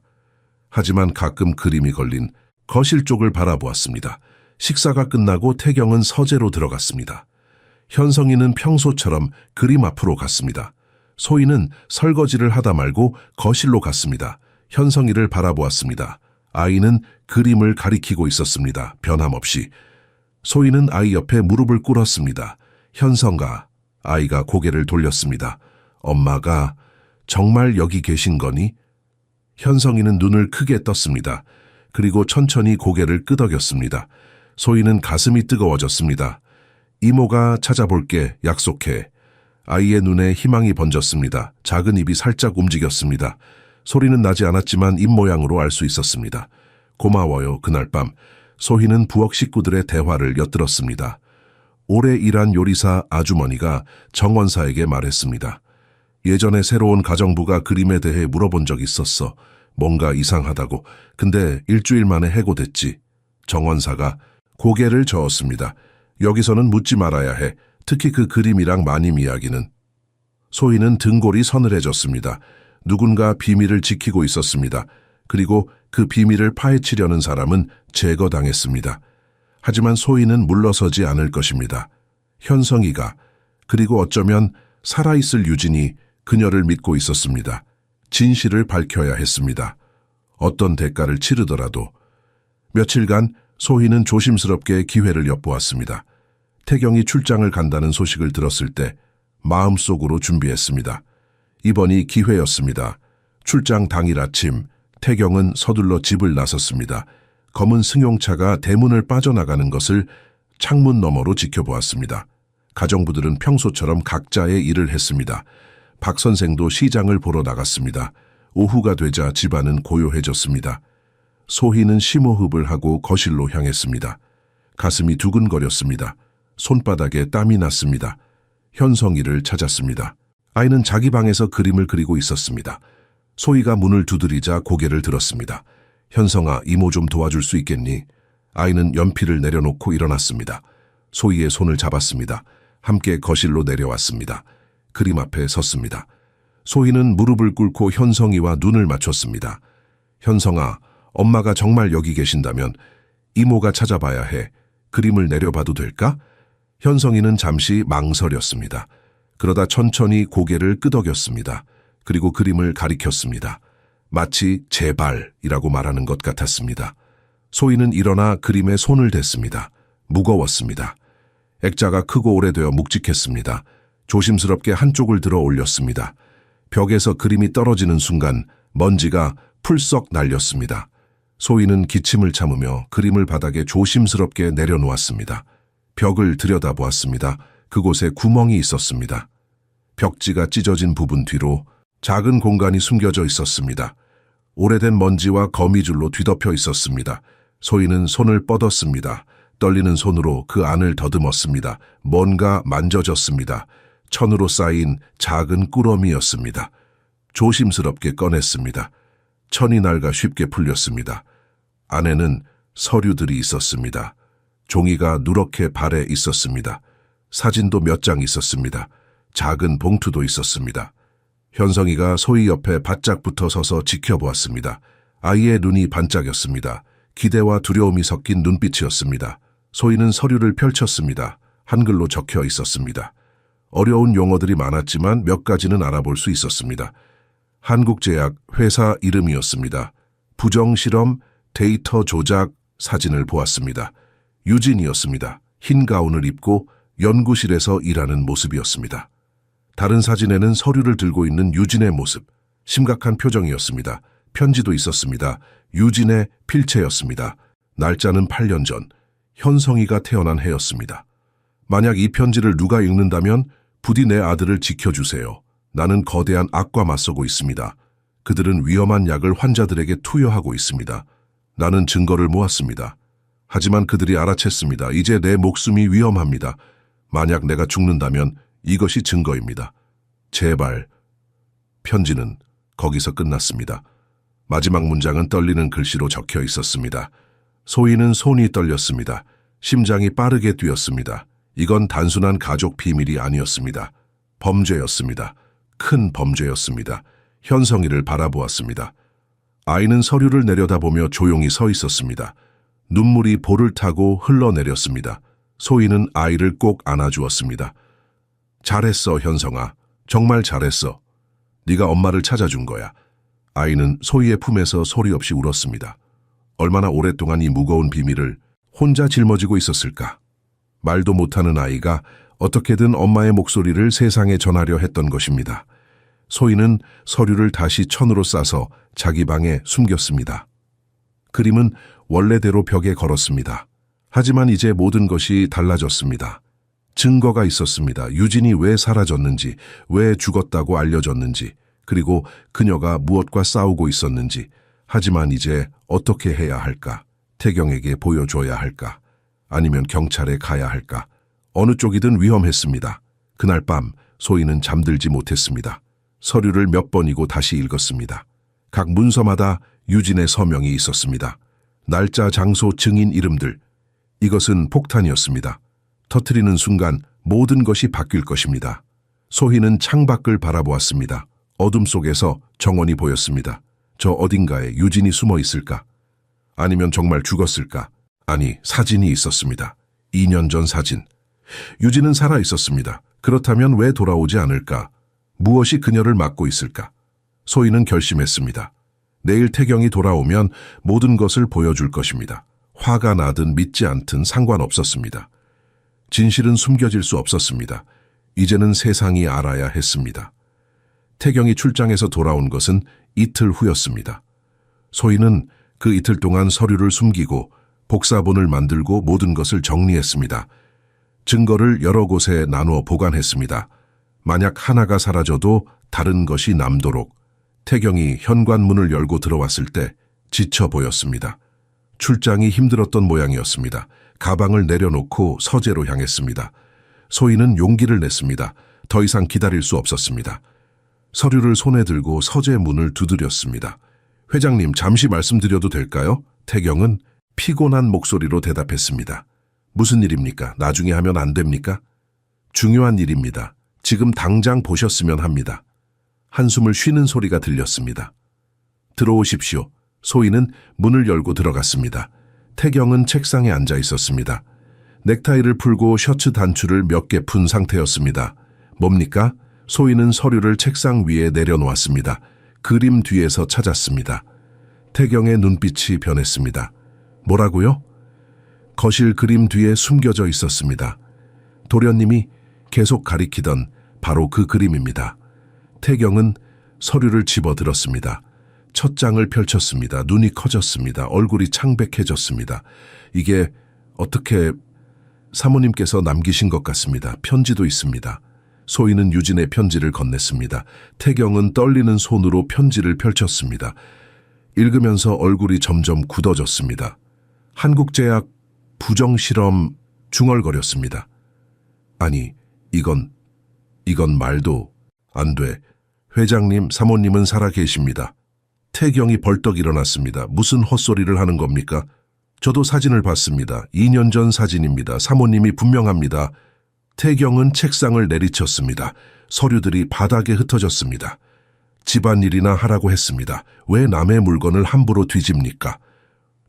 하지만 가끔 그림이 걸린 거실 쪽을 바라보았습니다. 식사가 끝나고 태경은 서재로 들어갔습니다. 현성이는 평소처럼 그림 앞으로 갔습니다. 소희는 설거지를 하다 말고 거실로 갔습니다. 현성이를 바라보았습니다. 아이는 그림을 가리키고 있었습니다. 변함없이. 소희는 아이 옆에 무릎을 꿇었습니다. 현성아, 아이가 고개를 돌렸습니다. 엄마가 정말 여기 계신 거니? 현성이는 눈을 크게 떴습니다. 그리고 천천히 고개를 끄덕였습니다. 소희는 가슴이 뜨거워졌습니다. 이모가 찾아볼게, 약속해. 아이의 눈에 희망이 번졌습니다. 작은 입이 살짝 움직였습니다. 소리는 나지 않았지만 입모양으로 알 수 있었습니다. 고마워요. 그날 밤 소희는 부엌 식구들의 대화를 엿들었습니다. 오래 일한 요리사 아주머니가 정원사에게 말했습니다. 예전에 새로운 가정부가 그림에 대해 물어본 적 있었어. 뭔가 이상하다고. 근데 일주일 만에 해고됐지. 정원사가 고개를 저었습니다. 여기서는 묻지 말아야 해. 특히 그 그림이랑 마님 이야기는. 소희는 등골이 서늘해졌습니다. 누군가 비밀을 지키고 있었습니다. 그리고 그 비밀을 파헤치려는 사람은 제거당했습니다. 하지만 소희는 물러서지 않을 것입니다. 현성이가, 그리고 어쩌면 살아있을 유진이 그녀를 믿고 있었습니다. 진실을 밝혀야 했습니다. 어떤 대가를 치르더라도. 며칠간 소희는 조심스럽게 기회를 엿보았습니다. 태경이 출장을 간다는 소식을 들었을 때 마음속으로 준비했습니다. 이번이 기회였습니다. 출장 당일 아침, 태경은 서둘러 집을 나섰습니다. 검은 승용차가 대문을 빠져나가는 것을 창문 너머로 지켜보았습니다. 가정부들은 평소처럼 각자의 일을 했습니다. 박 선생도 시장을 보러 나갔습니다. 오후가 되자 집안은 고요해졌습니다. 소희는 심호흡을 하고 거실로 향했습니다. 가슴이 두근거렸습니다. 손바닥에 땀이 났습니다. 현성이를 찾았습니다. 아이는 자기 방에서 그림을 그리고 있었습니다. 소희가 문을 두드리자 고개를 들었습니다. 현성아, 이모 좀 도와줄 수 있겠니? 아이는 연필을 내려놓고 일어났습니다. 소희의 손을 잡았습니다. 함께 거실로 내려왔습니다. 그림 앞에 섰습니다. 소희는 무릎을 꿇고 현성이와 눈을 맞췄습니다. 현성아, 엄마가 정말 여기 계신다면 이모가 찾아봐야 해. 그림을 내려봐도 될까? 현성이는 잠시 망설였습니다. 그러다 천천히 고개를 끄덕였습니다. 그리고 그림을 가리켰습니다. 마치 제발이라고 말하는 것 같았습니다. 소희는 일어나 그림에 손을 댔습니다. 무거웠습니다. 액자가 크고 오래되어 묵직했습니다. 조심스럽게 한쪽을 들어 올렸습니다. 벽에서 그림이 떨어지는 순간 먼지가 풀썩 날렸습니다. 소희는 기침을 참으며 그림을 바닥에 조심스럽게 내려놓았습니다. 벽을 들여다보았습니다. 그곳에 구멍이 있었습니다. 벽지가 찢어진 부분 뒤로 작은 공간이 숨겨져 있었습니다. 오래된 먼지와 거미줄로 뒤덮여 있었습니다. 소희는 손을 뻗었습니다. 떨리는 손으로 그 안을 더듬었습니다. 뭔가 만져졌습니다. 천으로 쌓인 작은 꾸러미였습니다. 조심스럽게 꺼냈습니다. 천이 낡아 쉽게 풀렸습니다. 안에는 서류들이 있었습니다. 종이가 누렇게 발에 있었습니다. 사진도 몇 장 있었습니다. 작은 봉투도 있었습니다. 현성이가 소희 옆에 바짝 붙어 서서 지켜보았습니다. 아이의 눈이 반짝였습니다. 기대와 두려움이 섞인 눈빛이었습니다. 소희는 서류를 펼쳤습니다. 한글로 적혀 있었습니다. 어려운 용어들이 많았지만 몇 가지는 알아볼 수 있었습니다. 한국제약 회사 이름이었습니다. 부정실험, 데이터 조작, 사진을 보았습니다. 유진이었습니다. 흰 가운을 입고 연구실에서 일하는 모습이었습니다. 다른 사진에는 서류를 들고 있는 유진의 모습, 심각한 표정이었습니다. 편지도 있었습니다. 유진의 필체였습니다. 날짜는 8년 전, 현성이가 태어난 해였습니다. 만약 이 편지를 누가 읽는다면 부디 내 아들을 지켜주세요. 나는 거대한 악과 맞서고 있습니다. 그들은 위험한 약을 환자들에게 투여하고 있습니다. 나는 증거를 모았습니다. 하지만 그들이 알아챘습니다. 이제 내 목숨이 위험합니다. 만약 내가 죽는다면 이것이 증거입니다. 제발. 편지는 거기서 끝났습니다. 마지막 문장은 떨리는 글씨로 적혀 있었습니다. 소희는 손이 떨렸습니다. 심장이 빠르게 뛰었습니다. 이건 단순한 가족 비밀이 아니었습니다. 범죄였습니다. 큰 범죄였습니다. 현성이를 바라보았습니다. 아이는 서류를 내려다보며 조용히 서 있었습니다. 눈물이 볼을 타고 흘러내렸습니다. 소희는 아이를 꼭 안아주었습니다. 잘했어, 현성아. 정말 잘했어. 네가 엄마를 찾아준 거야. 아이는 소희의 품에서 소리 없이 울었습니다. 얼마나 오랫동안 이 무거운 비밀을 혼자 짊어지고 있었을까? 말도 못하는 아이가 어떻게든 엄마의 목소리를 세상에 전하려 했던 것입니다. 소희는 서류를 다시 천으로 싸서 자기 방에 숨겼습니다. 그림은 원래대로 벽에 걸었습니다. 하지만 이제 모든 것이 달라졌습니다. 증거가 있었습니다. 유진이 왜 사라졌는지, 왜 죽었다고 알려졌는지, 그리고 그녀가 무엇과 싸우고 있었는지. 하지만 이제 어떻게 해야 할까? 태경에게 보여줘야 할까? 아니면 경찰에 가야 할까? 어느 쪽이든 위험했습니다. 그날 밤 소희는 잠들지 못했습니다. 서류를 몇 번이고 다시 읽었습니다. 각 문서마다 유진의 서명이 있었습니다. 날짜, 장소, 증인 이름들. 이것은 폭탄이었습니다. 터뜨리는 순간 모든 것이 바뀔 것입니다. 소희는 창밖을 바라보았습니다. 어둠 속에서 정원이 보였습니다. 저 어딘가에 유진이 숨어 있을까? 아니면 정말 죽었을까? 아니, 사진이 있었습니다. 2년 전 사진. 유진은 살아 있었습니다. 그렇다면 왜 돌아오지 않을까? 무엇이 그녀를 막고 있을까? 소희는 결심했습니다. 내일 태경이 돌아오면 모든 것을 보여줄 것입니다. 화가 나든 믿지 않든 상관없었습니다. 진실은 숨겨질 수 없었습니다. 이제는 세상이 알아야 했습니다. 태경이 출장에서 돌아온 것은 이틀 후였습니다. 소희는 그 이틀 동안 서류를 숨기고 복사본을 만들고 모든 것을 정리했습니다. 증거를 여러 곳에 나누어 보관했습니다. 만약 하나가 사라져도 다른 것이 남도록. 태경이 현관문을 열고 들어왔을 때 지쳐 보였습니다. 출장이 힘들었던 모양이었습니다. 가방을 내려놓고 서재로 향했습니다. 소희는 용기를 냈습니다. 더 이상 기다릴 수 없었습니다. 서류를 손에 들고 서재 문을 두드렸습니다. 회장님, 잠시 말씀드려도 될까요? 태경은 피곤한 목소리로 대답했습니다. 무슨 일입니까? 나중에 하면 안 됩니까? 중요한 일입니다. 지금 당장 보셨으면 합니다. 한숨을 쉬는 소리가 들렸습니다. 들어오십시오. 소희는 문을 열고 들어갔습니다. 태경은 책상에 앉아 있었습니다. 넥타이를 풀고 셔츠 단추를 몇 개 푼 상태였습니다. 뭡니까? 소희는 서류를 책상 위에 내려놓았습니다. 그림 뒤에서 찾았습니다. 태경의 눈빛이 변했습니다. 뭐라고요? 거실 그림 뒤에 숨겨져 있었습니다. 도련님이 계속 가리키던 바로 그 그림입니다. 태경은 서류를 집어들었습니다. 첫 장을 펼쳤습니다. 눈이 커졌습니다. 얼굴이 창백해졌습니다. 이게 어떻게 사모님께서 남기신 것 같습니다. 편지도 있습니다. 소희는 유진의 편지를 건넸습니다. 태경은 떨리는 손으로 편지를 펼쳤습니다. 읽으면서 얼굴이 점점 굳어졌습니다. 한국제약 부정실험 중얼거렸습니다. 아니, 이건 말도 안 돼. 회장님, 사모님은 살아계십니다. 태경이 벌떡 일어났습니다. 무슨 헛소리를 하는 겁니까? 저도 사진을 봤습니다. 2년 전 사진입니다. 사모님이 분명합니다. 태경은 책상을 내리쳤습니다. 서류들이 바닥에 흩어졌습니다. 집안일이나 하라고 했습니다. 왜 남의 물건을 함부로 뒤집니까?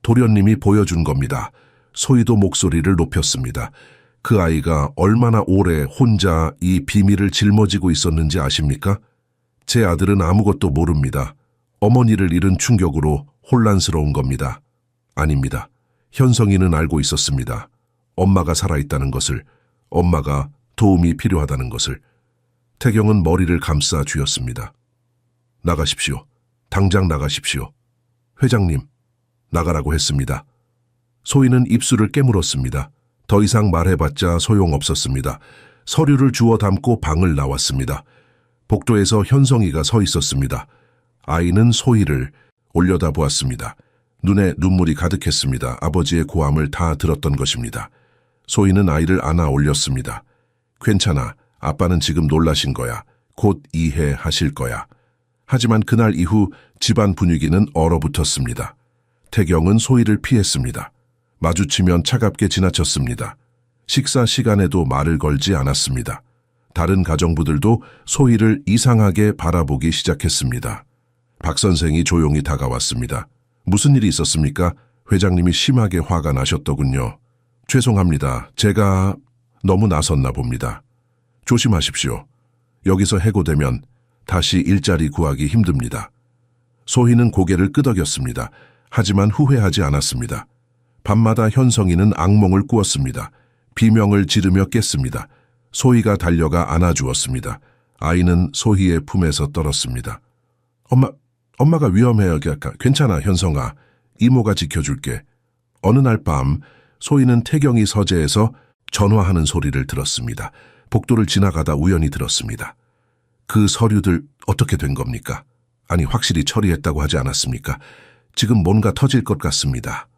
도련님이 보여준 겁니다. 소희도 목소리를 높였습니다. 그 아이가 얼마나 오래 혼자 이 비밀을 짊어지고 있었는지 아십니까? 제 아들은 아무것도 모릅니다. 어머니를 잃은 충격으로 혼란스러운 겁니다. 아닙니다. 현성이는 알고 있었습니다. 엄마가 살아있다는 것을, 엄마가 도움이 필요하다는 것을. 태경은 머리를 감싸 쥐었습니다. 나가십시오. 당장 나가십시오. 회장님, 나가라고 했습니다. 소희는 입술을 깨물었습니다. 더 이상 말해봤자 소용없었습니다. 서류를 주워 담고 방을 나왔습니다. 복도에서 현성이가 서 있었습니다. 아이는 소희를 올려다보았습니다. 눈에 눈물이 가득했습니다. 아버지의 고함을 다 들었던 것입니다. 소희는 아이를 안아 올렸습니다. 괜찮아. 아빠는 지금 놀라신 거야. 곧 이해하실 거야. 하지만 그날 이후 집안 분위기는 얼어붙었습니다. 태경은 소희를 피했습니다. 마주치면 차갑게 지나쳤습니다. 식사 시간에도 말을 걸지 않았습니다. 다른 가정부들도 소희를 이상하게 바라보기 시작했습니다. 박 선생이 조용히 다가왔습니다. 무슨 일이 있었습니까? 회장님이 심하게 화가 나셨더군요. 죄송합니다. 제가 너무 나섰나 봅니다. 조심하십시오. 여기서 해고되면 다시 일자리 구하기 힘듭니다. 소희는 고개를 끄덕였습니다. 하지만 후회하지 않았습니다. 밤마다 현성이는 악몽을 꾸었습니다. 비명을 지르며 깼습니다. 소희가 달려가 안아주었습니다. 아이는 소희의 품에서 떨었습니다. 엄마가 위험해요. 괜찮아, 현성아. 이모가 지켜줄게. 어느 날 밤 소희는 태경이 서재에서 전화하는 소리를 들었습니다. 복도를 지나가다 우연히 들었습니다. 그 서류들 어떻게 된 겁니까? 아니, 확실히 처리했다고 하지 않았습니까? 지금 뭔가 터질 것 같습니다.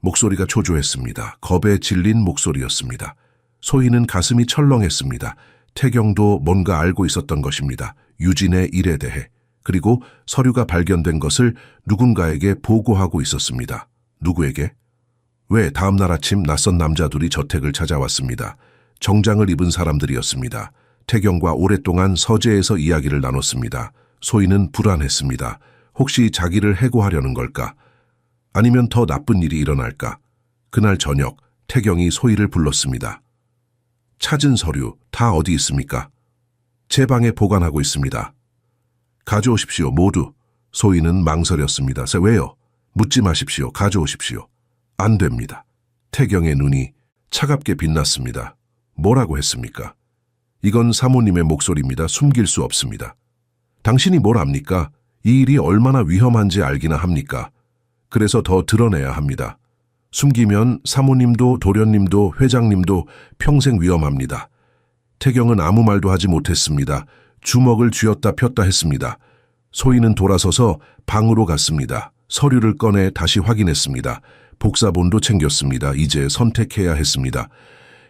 목소리가 초조했습니다. 겁에 질린 목소리였습니다. 소희는 가슴이 철렁했습니다. 태경도 뭔가 알고 있었던 것입니다. 유진의 일에 대해. 그리고 서류가 발견된 것을 누군가에게 보고하고 있었습니다. 누구에게? 왜 다음날 아침 낯선 남자들이 저택을 찾아왔습니다. 정장을 입은 사람들이었습니다. 태경과 오랫동안 서재에서 이야기를 나눴습니다. 소희는 불안했습니다. 혹시 자기를 해고하려는 걸까? 아니면 더 나쁜 일이 일어날까? 그날 저녁 태경이 소희를 불렀습니다. 찾은 서류 다 어디 있습니까? 제 방에 보관하고 있습니다. 가져오십시오, 모두. 소희는 망설였습니다. 왜요? 묻지 마십시오. 가져오십시오. 안 됩니다. 태경의 눈이 차갑게 빛났습니다. 뭐라고 했습니까? 이건 사모님의 목소리입니다. 숨길 수 없습니다. 당신이 뭘 압니까? 이 일이 얼마나 위험한지 알기나 합니까? 그래서 더 드러내야 합니다. 숨기면 사모님도 도련님도 회장님도 평생 위험합니다. 태경은 아무 말도 하지 못했습니다. 주먹을 쥐었다 폈다 했습니다. 소희는 돌아서서 방으로 갔습니다. 서류를 꺼내 다시 확인했습니다. 복사본도 챙겼습니다. 이제 선택해야 했습니다.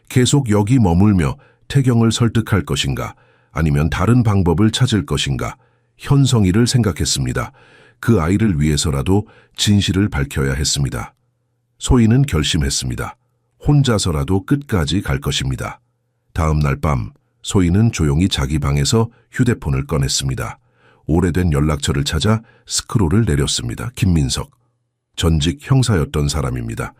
계속 여기 머물며 태경을 설득할 것인가, 아니면 다른 방법을 찾을 것인가, 현성이를 생각했습니다. 그 아이를 위해서라도 진실을 밝혀야 했습니다. 소희는 결심했습니다. 혼자서라도 끝까지 갈 것입니다. 다음 날 밤 소희는 조용히 자기 방에서 휴대폰을 꺼냈습니다. 오래된 연락처를 찾아 스크롤을 내렸습니다. 김민석. 전직 형사였던 사람입니다.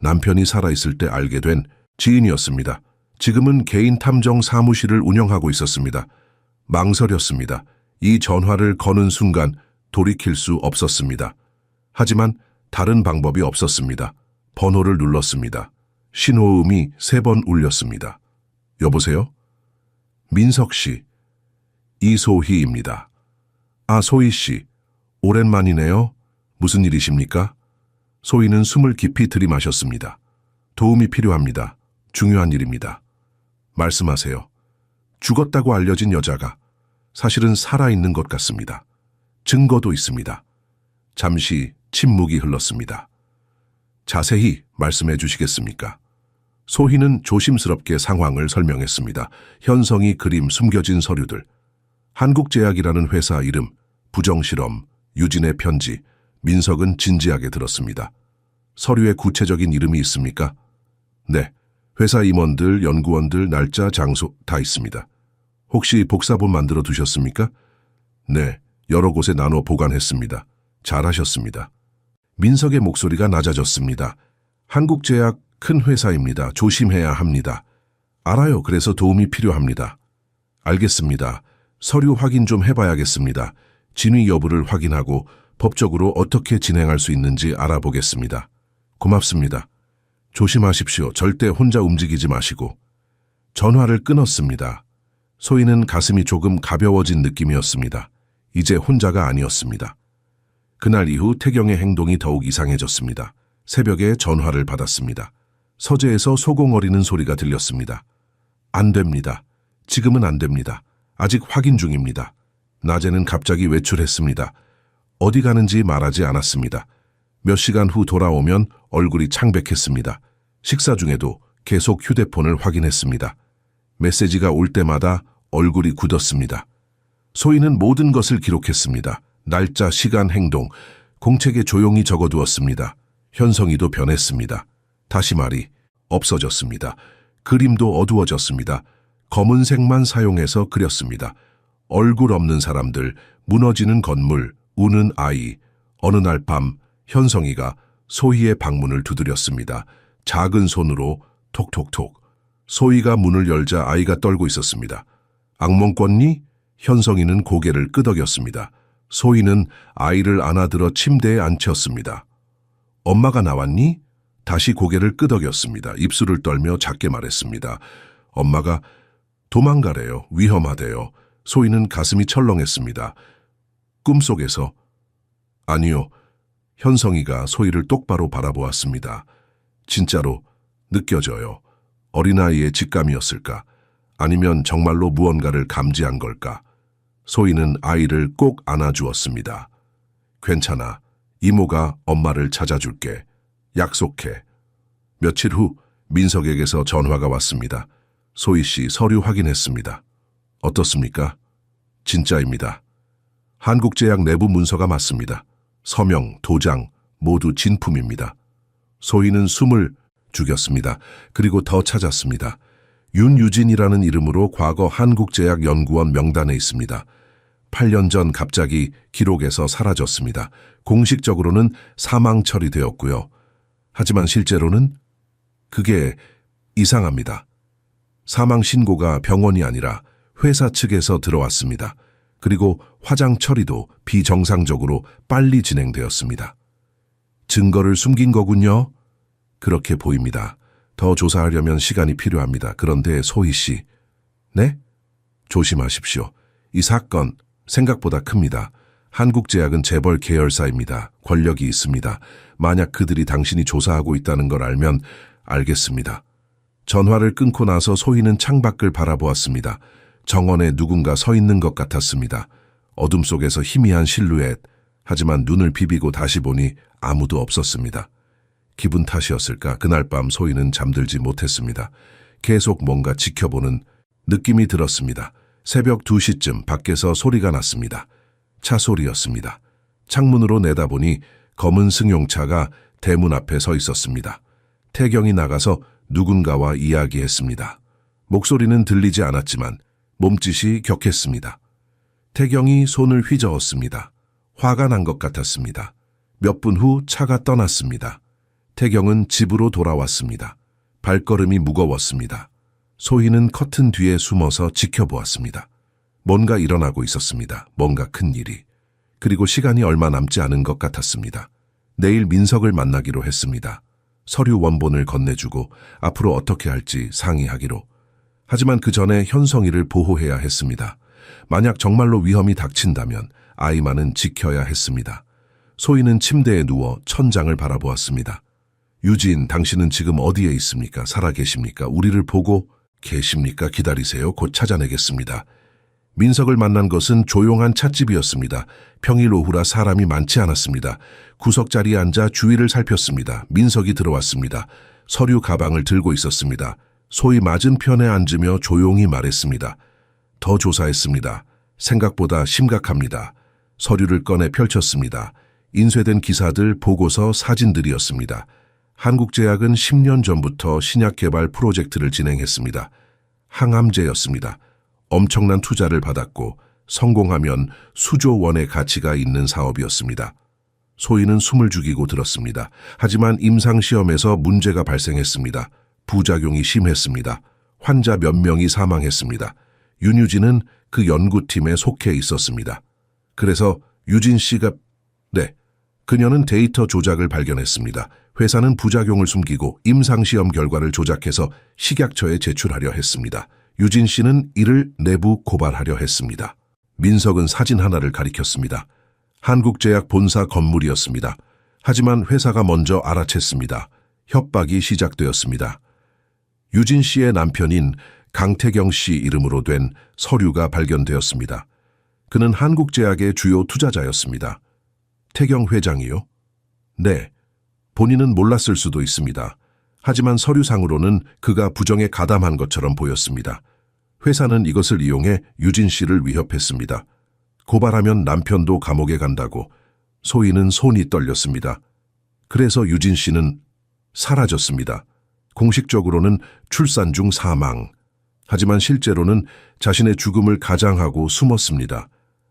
남편이 살아있을 때 알게 된 지인이었습니다. 지금은 개인 탐정 사무실을 운영하고 있었습니다. 망설였습니다. 이 전화를 거는 순간 돌이킬 수 없었습니다. 하지만 다른 방법이 없었습니다. 번호를 눌렀습니다. 신호음이 3번 울렸습니다. 여보세요? 민석 씨, 이소희입니다. 아, 소희 씨, 오랜만이네요. 무슨 일이십니까? 소희는 숨을 깊이 들이마셨습니다. 도움이 필요합니다. 중요한 일입니다. 말씀하세요. 죽었다고 알려진 여자가 사실은 살아있는 것 같습니다. 증거도 있습니다. 잠시 침묵이 흘렀습니다. 자세히 말씀해 주시겠습니까? 소희는 조심스럽게 상황을 설명했습니다. 현성이 그림 숨겨진 서류들, 한국제약이라는 회사 이름, 부정실험, 유진의 편지, 민석은 진지하게 들었습니다. 서류에 구체적인 이름이 있습니까? 네, 회사 임원들, 연구원들, 날짜, 장소 다 있습니다. 혹시 복사본 만들어 두셨습니까? 네, 여러 곳에 나눠 보관했습니다. 잘하셨습니다. 민석의 목소리가 낮아졌습니다. 한국제약 큰 회사입니다. 조심해야 합니다. 알아요. 그래서 도움이 필요합니다. 알겠습니다. 서류 확인 좀 해봐야겠습니다. 진위 여부를 확인하고 법적으로 어떻게 진행할 수 있는지 알아보겠습니다. 고맙습니다. 조심하십시오. 절대 혼자 움직이지 마시고. 전화를 끊었습니다. 소희는 가슴이 조금 가벼워진 느낌이었습니다. 이제 혼자가 아니었습니다. 그날 이후 태경의 행동이 더욱 이상해졌습니다. 새벽에 전화를 받았습니다. 서재에서 소공어리는 소리가 들렸습니다. 안 됩니다. 지금은 안 됩니다. 아직 확인 중입니다. 낮에는 갑자기 외출했습니다. 어디 가는지 말하지 않았습니다. 몇 시간 후 돌아오면 얼굴이 창백했습니다. 식사 중에도 계속 휴대폰을 확인했습니다. 메시지가 올 때마다 얼굴이 굳었습니다. 소희는 모든 것을 기록했습니다. 날짜, 시간, 행동, 공책에 조용히 적어두었습니다. 현성이도 변했습니다. 다시 말이 없어졌습니다. 그림도 어두워졌습니다. 검은색만 사용해서 그렸습니다. 얼굴 없는 사람들, 무너지는 건물, 우는 아이. 어느 날 밤 현성이가 소희의 방문을 두드렸습니다. 작은 손으로 톡톡톡. 소희가 문을 열자 아이가 떨고 있었습니다. 악몽 꿨니? 현성이는 고개를 끄덕였습니다. 소희는 아이를 안아들어 침대에 앉혔습니다. 엄마가 나왔니? 다시 고개를 끄덕였습니다. 입술을 떨며 작게 말했습니다. 엄마가 도망가래요. 위험하대요. 소희는 가슴이 철렁했습니다. 꿈속에서 아니요. 현성이가 소희를 똑바로 바라보았습니다. 진짜로 느껴져요. 어린아이의 직감이었을까? 아니면 정말로 무언가를 감지한 걸까? 소희는 아이를 꼭 안아주었습니다. 괜찮아. 이모가 엄마를 찾아줄게. 약속해. 며칠 후 민석에게서 전화가 왔습니다. 소희 씨 서류 확인했습니다. 어떻습니까? 진짜입니다. 한국제약 내부 문서가 맞습니다. 서명, 도장 모두 진품입니다. 소희는 숨을 죽였습니다. 그리고 더 찾았습니다. 윤유진이라는 이름으로 과거 한국제약 연구원 명단에 있습니다. 8년 전 갑자기 기록에서 사라졌습니다. 공식적으로는 사망 처리되었고요. 하지만 실제로는 그게 이상합니다. 사망 신고가 병원이 아니라 회사 측에서 들어왔습니다. 그리고 화장 처리도 비정상적으로 빨리 진행되었습니다. 증거를 숨긴 거군요. 그렇게 보입니다. 더 조사하려면 시간이 필요합니다. 그런데 소희 씨, 네? 조심하십시오. 이 사건 생각보다 큽니다. 한국제약은 재벌 계열사입니다. 권력이 있습니다. 만약 그들이 당신이 조사하고 있다는 걸 알면 알겠습니다. 전화를 끊고 나서 소희는 창밖을 바라보았습니다. 정원에 누군가 서 있는 것 같았습니다. 어둠 속에서 희미한 실루엣. 하지만 눈을 비비고 다시 보니 아무도 없었습니다. 기분 탓이었을까? 그날 밤 소희는 잠들지 못했습니다. 계속 뭔가 지켜보는 느낌이 들었습니다. 새벽 2시쯤 밖에서 소리가 났습니다. 차 소리였습니다. 창문으로 내다보니 검은 승용차가 대문 앞에 서 있었습니다. 태경이 나가서 누군가와 이야기했습니다. 목소리는 들리지 않았지만 몸짓이 격했습니다. 태경이 손을 휘저었습니다. 화가 난 것 같았습니다. 몇 분 후 차가 떠났습니다. 태경은 집으로 돌아왔습니다. 발걸음이 무거웠습니다. 소희는 커튼 뒤에 숨어서 지켜보았습니다. 뭔가 일어나고 있었습니다. 뭔가 큰 일이. 그리고 시간이 얼마 남지 않은 것 같았습니다. 내일 민석을 만나기로 했습니다. 서류 원본을 건네주고 앞으로 어떻게 할지 상의하기로. 하지만 그 전에 현성이를 보호해야 했습니다. 만약 정말로 위험이 닥친다면 아이만은 지켜야 했습니다. 소희는 침대에 누워 천장을 바라보았습니다. 유진, 당신은 지금 어디에 있습니까? 살아계십니까? 우리를 보고 계십니까? 기다리세요. 곧 찾아내겠습니다. 민석을 만난 것은 조용한 찻집이었습니다. 평일 오후라 사람이 많지 않았습니다. 구석자리에 앉아 주위를 살폈습니다. 민석이 들어왔습니다. 서류 가방을 들고 있었습니다. 소희 맞은편에 앉으며 조용히 말했습니다. 더 조사했습니다. 생각보다 심각합니다. 서류를 꺼내 펼쳤습니다. 인쇄된 기사들, 보고서, 사진들이었습니다. 한국제약은 10년 전부터 신약 개발 프로젝트를 진행했습니다. 항암제였습니다. 엄청난 투자를 받았고 성공하면 수조 원의 가치가 있는 사업이었습니다. 소희는 숨을 죽이고 들었습니다. 하지만 임상시험에서 문제가 발생했습니다. 부작용이 심했습니다. 환자 몇 명이 사망했습니다. 윤유진은 그 연구팀에 속해 있었습니다. 그래서 유진 씨가 그녀는 데이터 조작을 발견했습니다. 회사는 부작용을 숨기고 임상시험 결과를 조작해서 식약처에 제출하려 했습니다. 유진 씨는 이를 내부 고발하려 했습니다. 민석은 사진 하나를 가리켰습니다. 한국제약 본사 건물이었습니다. 하지만 회사가 먼저 알아챘습니다. 협박이 시작되었습니다. 유진 씨의 남편인 강태경 씨 이름으로 된 서류가 발견되었습니다. 그는 한국제약의 주요 투자자였습니다. 태경 회장이요? 네. 본인은 몰랐을 수도 있습니다. 하지만 서류상으로는 그가 부정에 가담한 것처럼 보였습니다. 회사는 이것을 이용해 유진 씨를 위협했습니다. 고발하면 남편도 감옥에 간다고. 소희는 손이 떨렸습니다. 그래서 유진 씨는 사라졌습니다. 공식적으로는 출산 중 사망. 하지만 실제로는 자신의 죽음을 가장하고 숨었습니다.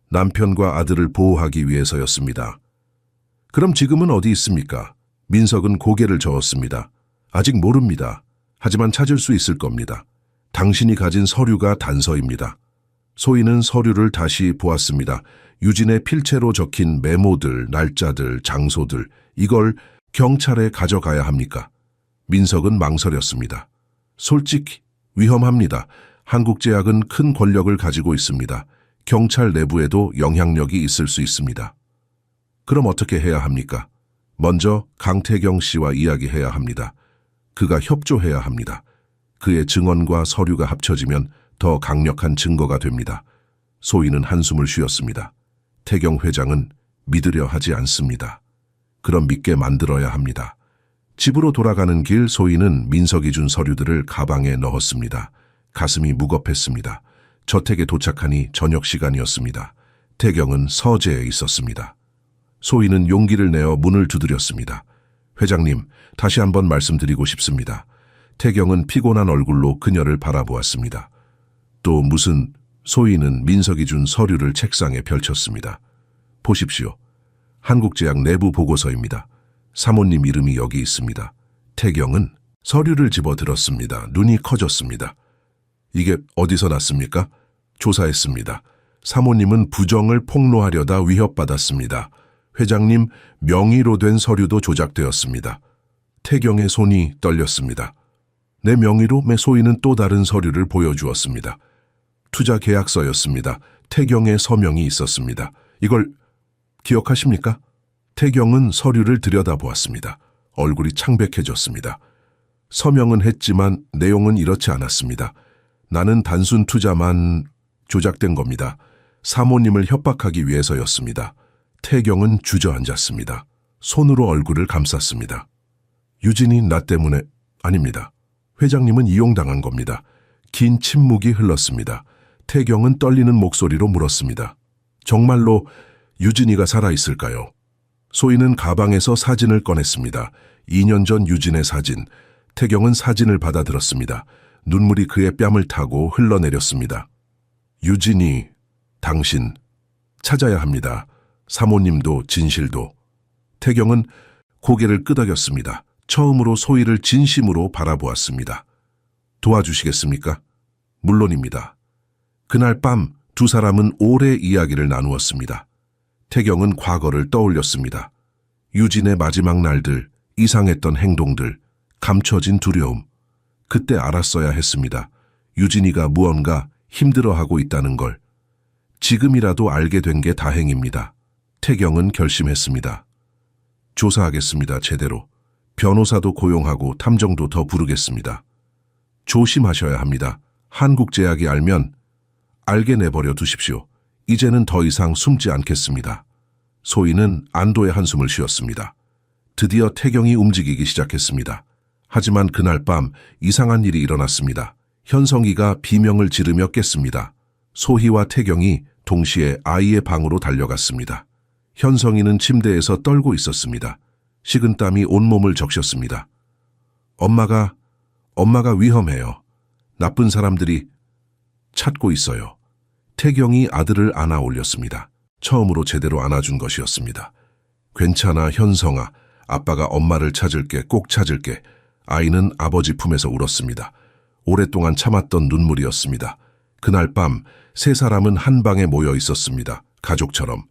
남편과 아들을 보호하기 위해서였습니다. 그럼 지금은 어디 있습니까? 민석은 고개를 저었습니다. 아직 모릅니다. 하지만 찾을 수 있을 겁니다. 당신이 가진 서류가 단서입니다. 소희는 서류를 다시 보았습니다. 유진의 필체로 적힌 메모들, 날짜들, 장소들, 이걸 경찰에 가져가야 합니까? 민석은 망설였습니다. 솔직히 위험합니다. 한국제약은 큰 권력을 가지고 있습니다. 경찰 내부에도 영향력이 있을 수 있습니다. 그럼 어떻게 해야 합니까? 먼저 강태경 씨와 이야기해야 합니다. 그가 협조해야 합니다. 그의 증언과 서류가 합쳐지면 더 강력한 증거가 됩니다. 소희는 한숨을 쉬었습니다. 태경 회장은 믿으려 하지 않습니다. 그럼 믿게 만들어야 합니다. 집으로 돌아가는 길 소희는 민석이 준 서류들을 가방에 넣었습니다. 가슴이 무겁했습니다. 저택에 도착하니 저녁 시간이었습니다. 태경은 서재에 있었습니다. 소희는 용기를 내어 문을 두드렸습니다. 회장님, 다시 한번 말씀드리고 싶습니다. 태경은 피곤한 얼굴로 그녀를 바라보았습니다. 또 무슨... 소희는 민석이 준 서류를 책상에 펼쳤습니다. 보십시오. 한국제약 내부 보고서입니다. 사모님 이름이 여기 있습니다. 태경은 서류를 집어들었습니다. 눈이 커졌습니다. 이게 어디서 났습니까? 조사했습니다. 사모님은 부정을 폭로하려다 위협받았습니다. 회장님, 명의로 된 서류도 조작되었습니다. 태경의 손이 떨렸습니다. 내 명의로? 소희는 또 다른 서류를 보여주었습니다. 투자 계약서였습니다. 태경의 서명이 있었습니다. 이걸 기억하십니까? 태경은 서류를 들여다보았습니다. 얼굴이 창백해졌습니다. 서명은 했지만 내용은 이렇지 않았습니다. 나는 단순 투자만 조작된 겁니다. 사모님을 협박하기 위해서였습니다. 태경은 주저앉았습니다. 손으로 얼굴을 감쌌습니다. 유진이 나 때문에... 아닙니다. 회장님은 이용당한 겁니다. 긴 침묵이 흘렀습니다. 태경은 떨리는 목소리로 물었습니다. 정말로 유진이가 살아있을까요? 소희는 가방에서 사진을 꺼냈습니다. 2년 전 유진의 사진. 태경은 사진을 받아들었습니다. 눈물이 그의 뺨을 타고 흘러내렸습니다. 유진이, 당신, 찾아야 합니다. 사모님도 진실도. 태경은 고개를 끄덕였습니다. 처음으로 소희를 진심으로 바라보았습니다. 도와주시겠습니까? 물론입니다. 그날 밤 두 사람은 오래 이야기를 나누었습니다. 태경은 과거를 떠올렸습니다. 유진의 마지막 날들, 이상했던 행동들, 감춰진 두려움. 그때 알았어야 했습니다. 유진이가 무언가 힘들어하고 있다는 걸. 지금이라도 알게 된 게 다행입니다. 태경은 결심했습니다. 조사하겠습니다, 제대로. 변호사도 고용하고 탐정도 더 부르겠습니다. 조심하셔야 합니다. 한국제약이 알면 알게 내버려 두십시오. 이제는 더 이상 숨지 않겠습니다. 소희는 안도의 한숨을 쉬었습니다. 드디어 태경이 움직이기 시작했습니다. 하지만 그날 밤 이상한 일이 일어났습니다. 현성이가 비명을 지르며 깼습니다. 소희와 태경이 동시에 아이의 방으로 달려갔습니다. 현성이는 침대에서 떨고 있었습니다. 식은땀이 온몸을 적셨습니다. 엄마가 위험해요. 나쁜 사람들이 찾고 있어요. 태경이 아들을 안아 올렸습니다. 처음으로 제대로 안아준 것이었습니다. 괜찮아, 현성아. 아빠가 엄마를 찾을게, 꼭 찾을게. 아이는 아버지 품에서 울었습니다. 오랫동안 참았던 눈물이었습니다. 그날 밤 세 사람은 한 방에 모여 있었습니다. 가족처럼.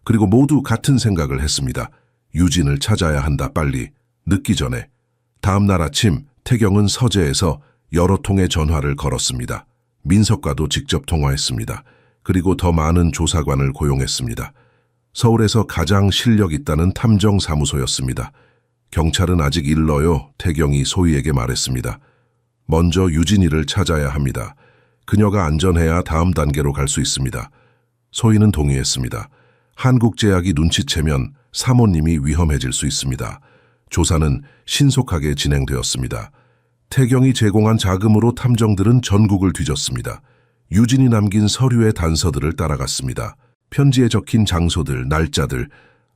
그리고 모두 같은 생각을 했습니다. 유진을 찾아야 한다, 빨리. 늦기 전에. 다음 날 아침 태경은 서재에서 여러 통의 전화를 걸었습니다. 민석과도 직접 통화했습니다. 그리고 더 많은 조사관을 고용했습니다. 서울에서 가장 실력 있다는 탐정 사무소였습니다. 경찰은 아직 일러요. 태경이 소희에게 말했습니다. 먼저 유진이를 찾아야 합니다. 그녀가 안전해야 다음 단계로 갈 수 있습니다. 소희는 동의했습니다. 한국제약이 눈치채면 사모님이 위험해질 수 있습니다. 조사는 신속하게 진행되었습니다. 태경이 제공한 자금으로 탐정들은 전국을 뒤졌습니다. 유진이 남긴 서류의 단서들을 따라갔습니다. 편지에 적힌 장소들, 날짜들,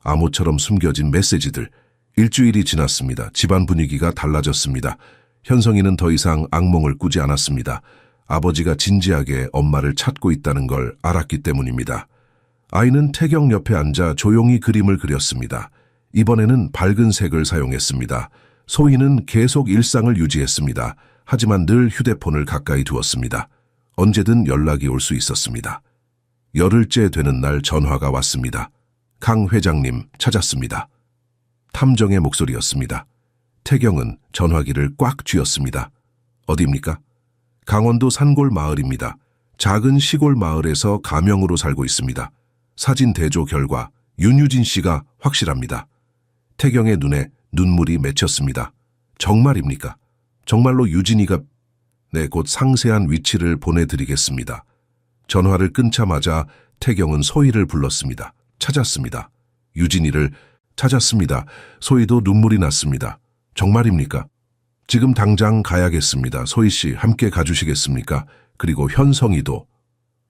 암호처럼 숨겨진 메시지들. 일주일이 지났습니다. 집안 분위기가 달라졌습니다. 현성이는 더 이상 악몽을 꾸지 않았습니다. 아버지가 진지하게 엄마를 찾고 있다는 걸 알았기 때문입니다. 아이는 태경 옆에 앉아 조용히 그림을 그렸습니다. 이번에는 밝은 색을 사용했습니다. 소희는 계속 일상을 유지했습니다. 하지만 늘 휴대폰을 가까이 두었습니다. 언제든 연락이 올 수 있었습니다. 열흘째 되는 날 전화가 왔습니다. 강 회장님 찾았습니다. 탐정의 목소리였습니다. 태경은 전화기를 꽉 쥐었습니다. 어디입니까? 강원도 산골 마을입니다. 작은 시골 마을에서 가명으로 살고 있습니다. 사진 대조 결과 윤유진 씨가 확실합니다. 태경의 눈에 눈물이 맺혔습니다. 정말입니까? 정말로 유진이가... 네, 곧 상세한 위치를 보내드리겠습니다. 전화를 끊자마자 태경은 소희를 불렀습니다. 찾았습니다. 유진이를 찾았습니다. 소희도 눈물이 났습니다. 정말입니까? 지금 당장 가야겠습니다. 소희 씨 함께 가주시겠습니까? 그리고 현성이도.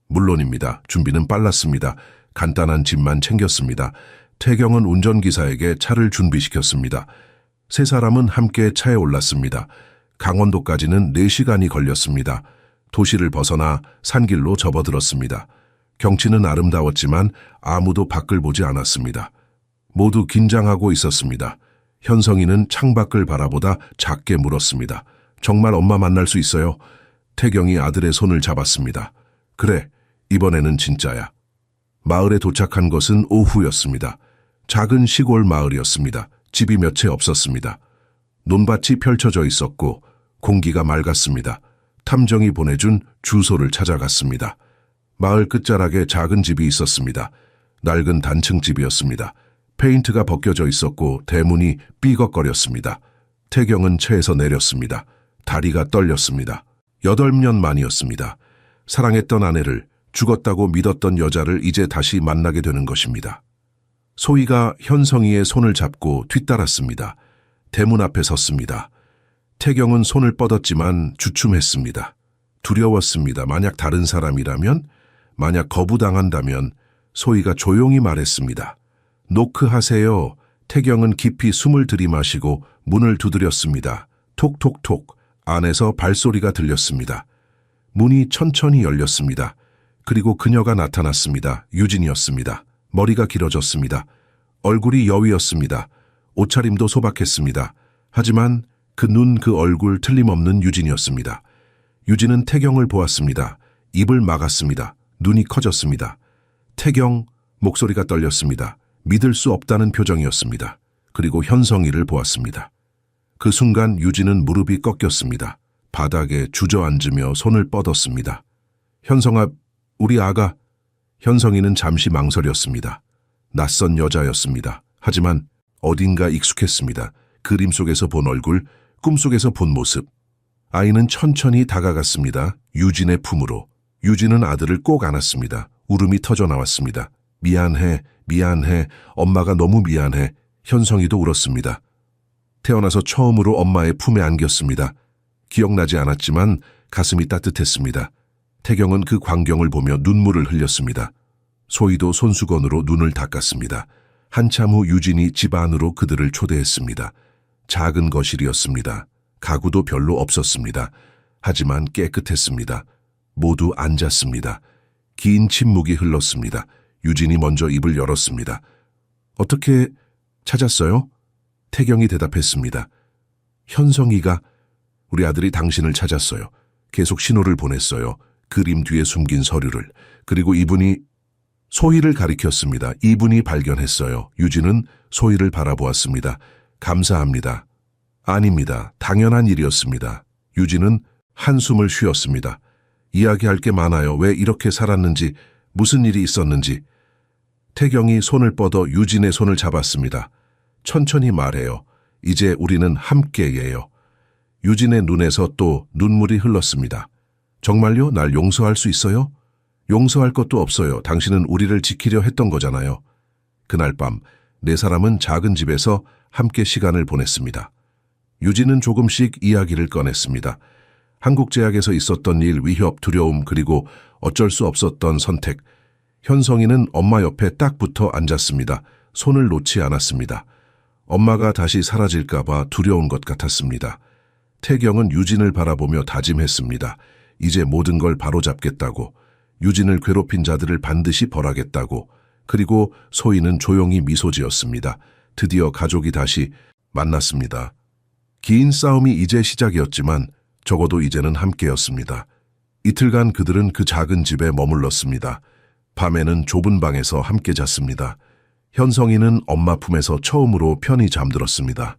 물론입니다. 준비는 빨랐습니다. 간단한 짐만 챙겼습니다. 태경은 운전기사에게 차를 준비시켰습니다. 세 사람은 함께 차에 올랐습니다. 강원도까지는 4시간이 걸렸습니다. 도시를 벗어나 산길로 접어들었습니다. 경치는 아름다웠지만 아무도 밖을 보지 않았습니다. 모두 긴장하고 있었습니다. 현성이는 창밖을 바라보다 작게 물었습니다. 정말 엄마 만날 수 있어요? 태경이 아들의 손을 잡았습니다. 그래, 이번에는 진짜야. 마을에 도착한 것은 오후였습니다. 작은 시골 마을이었습니다. 집이 몇 채 없었습니다. 논밭이 펼쳐져 있었고 공기가 맑았습니다. 탐정이 보내준 주소를 찾아갔습니다. 마을 끝자락에 작은 집이 있었습니다. 낡은 단층 집이었습니다. 페인트가 벗겨져 있었고 대문이 삐걱거렸습니다. 태경은 차에서 내렸습니다. 다리가 떨렸습니다. 8년 만이었습니다. 사랑했던 아내를, 죽었다고 믿었던 여자를 이제 다시 만나게 되는 것입니다. 소희가 현성이의 손을 잡고 뒤따랐습니다. 대문 앞에 섰습니다. 태경은 손을 뻗었지만 주춤했습니다. 두려웠습니다. 만약 다른 사람이라면, 만약 거부당한다면. 소희가 조용히 말했습니다. 노크하세요. 태경은 깊이 숨을 들이마시고 문을 두드렸습니다. 톡톡톡. 안에서 발소리가 들렸습니다. 문이 천천히 열렸습니다. 그리고 그녀가 나타났습니다. 유진이었습니다. 머리가 길어졌습니다. 얼굴이 여위였습니다. 옷차림도 소박했습니다. 하지만 그 눈, 그 얼굴 틀림없는 유진이었습니다. 유진은 태경을 보았습니다. 입을 막았습니다. 눈이 커졌습니다. 태경, 목소리가 떨렸습니다. 믿을 수 없다는 표정이었습니다. 그리고 현성이를 보았습니다. 그 순간 유진은 무릎이 꺾였습니다. 바닥에 주저앉으며 손을 뻗었습니다. 현성아, 우리 아가. 현성이는 잠시 망설였습니다. 낯선 여자였습니다. 하지만 어딘가 익숙했습니다. 그림 속에서 본 얼굴, 꿈속에서 본 모습. 아이는 천천히 다가갔습니다. 유진의 품으로. 유진은 아들을 꼭 안았습니다. 울음이 터져 나왔습니다. 미안해, 미안해, 엄마가 너무 미안해. 현성이도 울었습니다. 태어나서 처음으로 엄마의 품에 안겼습니다. 기억나지 않았지만 가슴이 따뜻했습니다. 태경은 그 광경을 보며 눈물을 흘렸습니다. 소희도 손수건으로 눈을 닦았습니다. 한참 후 유진이 집 안으로 그들을 초대했습니다. 작은 거실이었습니다. 가구도 별로 없었습니다. 하지만 깨끗했습니다. 모두 앉았습니다. 긴 침묵이 흘렀습니다. 유진이 먼저 입을 열었습니다. 어떻게 찾았어요? 태경이 대답했습니다. 현성이가, 우리 아들이 당신을 찾았어요. 계속 신호를 보냈어요. 그림 뒤에 숨긴 서류를. 그리고 이분이, 소희를 가리켰습니다. 이분이 발견했어요. 유진은 소희를 바라보았습니다. 감사합니다. 아닙니다. 당연한 일이었습니다. 유진은 한숨을 쉬었습니다. 이야기할 게 많아요. 왜 이렇게 살았는지, 무슨 일이 있었는지. 태경이 손을 뻗어 유진의 손을 잡았습니다. 천천히 말해요. 이제 우리는 함께예요. 유진의 눈에서 또 눈물이 흘렀습니다. 정말요? 날 용서할 수 있어요? 용서할 것도 없어요. 당신은 우리를 지키려 했던 거잖아요. 그날 밤, 네 사람은 작은 집에서 함께 시간을 보냈습니다. 유진은 조금씩 이야기를 꺼냈습니다. 한국제약에서 있었던 일, 위협, 두려움, 그리고 어쩔 수 없었던 선택. 현성이는 엄마 옆에 딱 붙어 앉았습니다. 손을 놓지 않았습니다. 엄마가 다시 사라질까봐 두려운 것 같았습니다. 태경은 유진을 바라보며 다짐했습니다. 이제 모든 걸 바로잡겠다고. 유진을 괴롭힌 자들을 반드시 벌하겠다고. 그리고 소희는 조용히 미소 지었습니다. 드디어 가족이 다시 만났습니다. 긴 싸움이 이제 시작이었지만 적어도 이제는 함께였습니다. 이틀간 그들은 그 작은 집에 머물렀습니다. 밤에는 좁은 방에서 함께 잤습니다. 현성이는 엄마 품에서 처음으로 편히 잠들었습니다.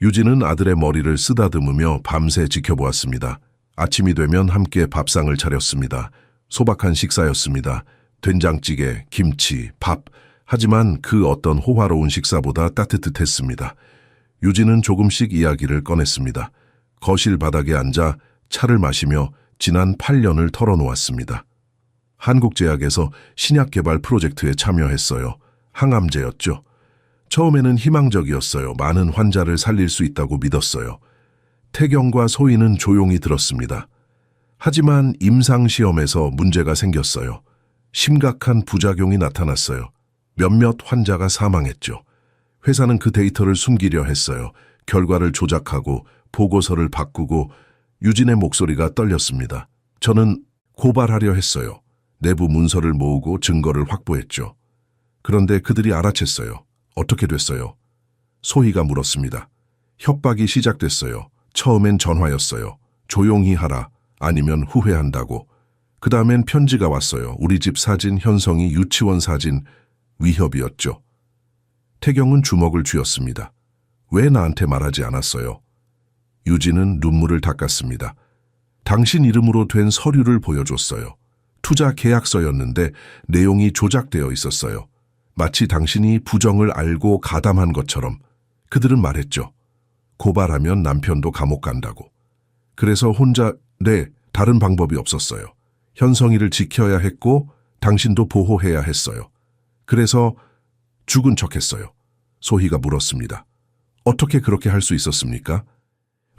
유진은 아들의 머리를 쓰다듬으며 밤새 지켜보았습니다. 아침이 되면 함께 밥상을 차렸습니다. 소박한 식사였습니다. 된장찌개, 김치, 밥. 하지만 그 어떤 호화로운 식사보다 따뜻했습니다. 유진은 조금씩 이야기를 꺼냈습니다. 거실 바닥에 앉아 차를 마시며 지난 8년을 털어놓았습니다. 한국제약에서 신약 개발 프로젝트에 참여했어요. 항암제였죠. 처음에는 희망적이었어요. 많은 환자를 살릴 수 있다고 믿었어요. 태경과 소희는 조용히 들었습니다. 하지만 임상시험에서 문제가 생겼어요. 심각한 부작용이 나타났어요. 몇몇 환자가 사망했죠. 회사는 그 데이터를 숨기려 했어요. 결과를 조작하고 보고서를 바꾸고. 유진의 목소리가 떨렸습니다. 저는 고발하려 했어요. 내부 문서를 모으고 증거를 확보했죠. 그런데 그들이 알아챘어요. 어떻게 됐어요? 소희가 물었습니다. 협박이 시작됐어요. 처음엔 전화였어요. 조용히 하라. 아니면 후회한다고. 그 다음엔 편지가 왔어요. 우리 집 사진, 현성이 유치원 사진. 위협이었죠. 태경은 주먹을 쥐었습니다. 왜 나한테 말하지 않았어요? 유진은 눈물을 닦았습니다. 당신 이름으로 된 서류를 보여줬어요. 투자 계약서였는데 내용이 조작되어 있었어요. 마치 당신이 부정을 알고 가담한 것처럼. 그들은 말했죠. 고발하면 남편도 감옥 간다고. 그래서 혼자, 다른 방법이 없었어요. 현성이를 지켜야 했고 당신도 보호해야 했어요. 그래서 죽은 척했어요. 소희가 물었습니다. 어떻게 그렇게 할 수 있었습니까?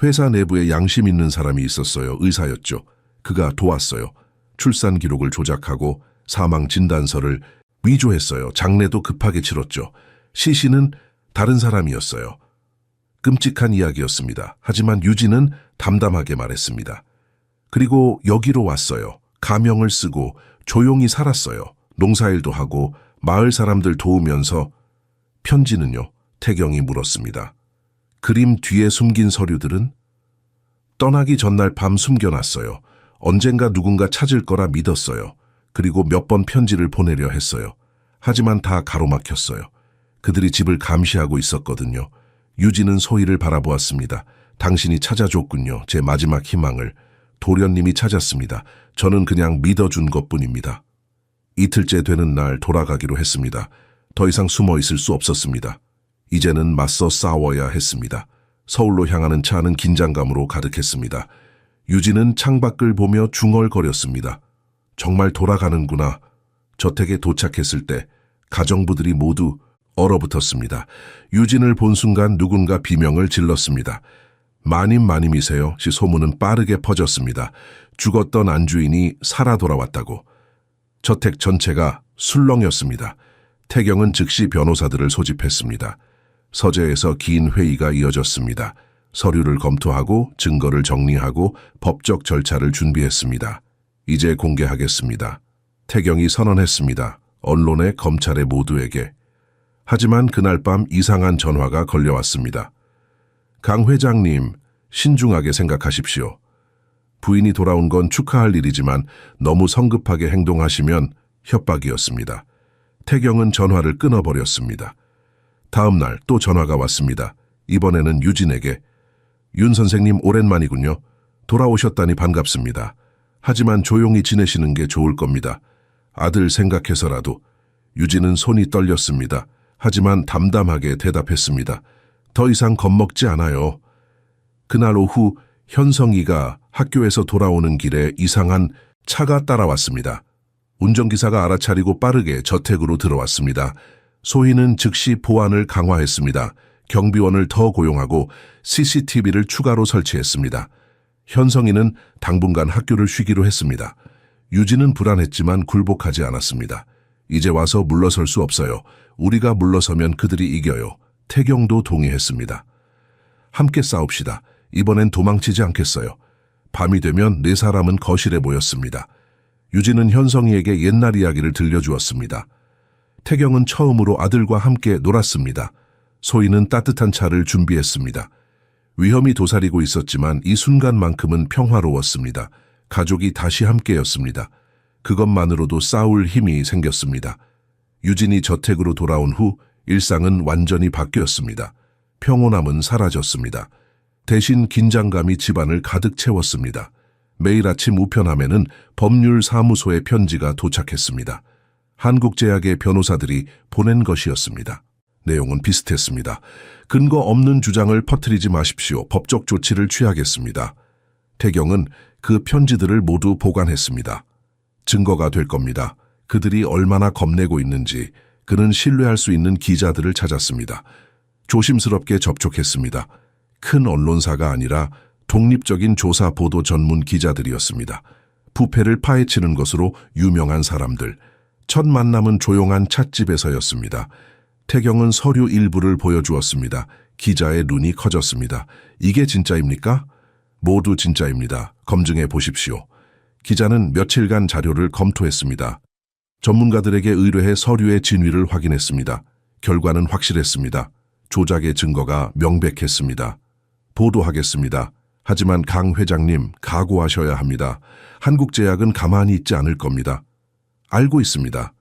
회사 내부에 양심 있는 사람이 있었어요. 의사였죠. 그가 도왔어요. 출산 기록을 조작하고 사망 진단서를 위조했어요. 장례도 급하게 치렀죠. C씨는 다른 사람이었어요. 끔찍한 이야기였습니다. 하지만 유진은 담담하게 말했습니다. 그리고 여기로 왔어요. 가명을 쓰고 조용히 살았어요. 농사일도 하고 마을 사람들 도우면서. 편지는요? 태경이 물었습니다. 그림 뒤에 숨긴 서류들은? 떠나기 전날 밤 숨겨놨어요. 언젠가 누군가 찾을 거라 믿었어요. 그리고 몇 번 편지를 보내려 했어요. 하지만 다 가로막혔어요. 그들이 집을 감시하고 있었거든요. 유진은 소희를 바라보았습니다. 당신이 찾아줬군요. 제 마지막 희망을. 도련님이 찾았습니다. 저는 그냥 믿어준 것뿐입니다. 이틀째 되는 날 돌아가기로 했습니다. 더 이상 숨어 있을 수 없었습니다. 이제는 맞서 싸워야 했습니다. 서울로 향하는 차는 긴장감으로 가득했습니다. 유진은 창밖을 보며 중얼거렸습니다. 정말 돌아가는구나. 저택에 도착했을 때 가정부들이 모두 얼어붙었습니다. 유진을 본 순간 누군가 비명을 질렀습니다. 마님이세요? 시 소문은 빠르게 퍼졌습니다. 죽었던 안주인이 살아 돌아왔다고. 저택 전체가 술렁였습니다. 태경은 즉시 변호사들을 소집했습니다. 서재에서 긴 회의가 이어졌습니다. 서류를 검토하고 증거를 정리하고 법적 절차를 준비했습니다. 이제 공개하겠습니다. 태경이 선언했습니다. 언론에 검찰에 모두에게. 하지만 그날 밤 이상한 전화가 걸려왔습니다. 강 회장님, 신중하게 생각하십시오. 부인이 돌아온 건 축하할 일이지만 너무 성급하게 행동하시면 협박이었습니다. 태경은 전화를 끊어버렸습니다. 다음 날 또 전화가 왔습니다. 이번에는 유진에게. 윤 선생님 오랜만이군요. 돌아오셨다니 반갑습니다. 하지만 조용히 지내시는 게 좋을 겁니다. 아들 생각해서라도. 유진은 손이 떨렸습니다. 하지만 담담하게 대답했습니다. 더 이상 겁먹지 않아요. 그날 오후 현성이가 학교에서 돌아오는 길에 이상한 차가 따라왔습니다. 운전기사가 알아차리고 빠르게 저택으로 들어왔습니다. 소희는 즉시 보안을 강화했습니다. 경비원을 더 고용하고 CCTV를 추가로 설치했습니다. 현성이는 당분간 학교를 쉬기로 했습니다. 유진은 불안했지만 굴복하지 않았습니다. 이제 와서 물러설 수 없어요. 우리가 물러서면 그들이 이겨요. 태경도 동의했습니다. 함께 싸웁시다. 이번엔 도망치지 않겠어요. 밤이 되면 네 사람은 거실에 모였습니다. 유진은 현성이에게 옛날 이야기를 들려주었습니다. 태경은 처음으로 아들과 함께 놀았습니다. 소희는 따뜻한 차를 준비했습니다. 위험이 도사리고 있었지만 이 순간만큼은 평화로웠습니다. 가족이 다시 함께였습니다. 그것만으로도 싸울 힘이 생겼습니다. 유진이 저택으로 돌아온 후 일상은 완전히 바뀌었습니다. 평온함은 사라졌습니다. 대신 긴장감이 집안을 가득 채웠습니다. 매일 아침 우편함에는 법률사무소의 편지가 도착했습니다. 한국제약의 변호사들이 보낸 것이었습니다. 내용은 비슷했습니다. 근거 없는 주장을 퍼뜨리지 마십시오. 법적 조치를 취하겠습니다. 태경은 그 편지들을 모두 보관했습니다. 증거가 될 겁니다. 그들이 얼마나 겁내고 있는지 그는 신뢰할 수 있는 기자들을 찾았습니다. 조심스럽게 접촉했습니다. 큰 언론사가 아니라 독립적인 조사 보도 전문 기자들이었습니다. 부패를 파헤치는 것으로 유명한 사람들. 첫 만남은 조용한 찻집에서였습니다. 태경은 서류 일부를 보여주었습니다. 기자의 눈이 커졌습니다. 이게 진짜입니까? 모두 진짜입니다. 검증해 보십시오. 기자는 며칠간 자료를 검토했습니다. 전문가들에게 의뢰해 서류의 진위를 확인했습니다. 결과는 확실했습니다. 조작의 증거가 명백했습니다. 보도하겠습니다. 하지만 강 회장님, 각오하셔야 합니다. 한국제약은 가만히 있지 않을 겁니다. 알고 있습니다.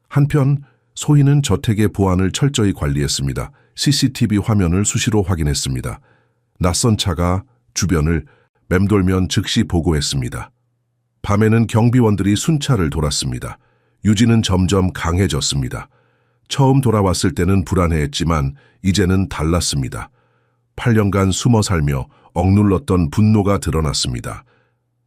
한편 소희는 저택의 보안을 철저히 관리했습니다. CCTV 화면을 수시로 확인했습니다. 낯선 차가 주변을 맴돌면 즉시 보고했습니다. 밤에는 경비원들이 순찰을 돌았습니다. 유진은 점점 강해졌습니다. 처음 돌아왔을 때는 불안해했지만 이제는 달랐습니다. 8년간 숨어 살며 억눌렀던 분노가 드러났습니다.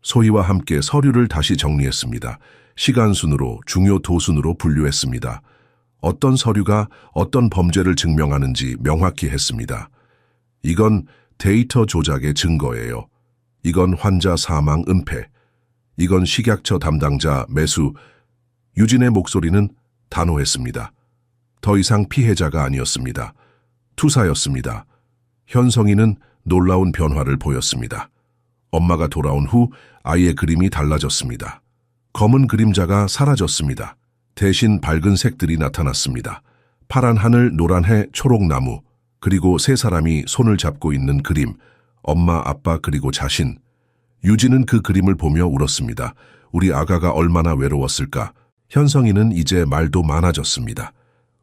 소희와 함께 서류를 다시 정리했습니다. 시간 순으로 중요 도순으로 분류했습니다. 어떤 서류가 어떤 범죄를 증명하는지 명확히 했습니다. 이건 데이터 조작의 증거예요. 이건 환자 사망 은폐. 이건 식약처 담당자 매수. 유진의 목소리는 단호했습니다. 더 이상 피해자가 아니었습니다. 투사였습니다. 현성이는 놀라운 변화를 보였습니다. 엄마가 돌아온 후 아이의 그림이 달라졌습니다. 검은 그림자가 사라졌습니다. 대신 밝은 색들이 나타났습니다. 파란 하늘, 노란 해, 초록 나무, 그리고 세 사람이 손을 잡고 있는 그림, 엄마, 아빠, 그리고 자신. 유진은 그 그림을 보며 울었습니다. 우리 아가가 얼마나 외로웠을까. 현성이는 이제 말도 많아졌습니다.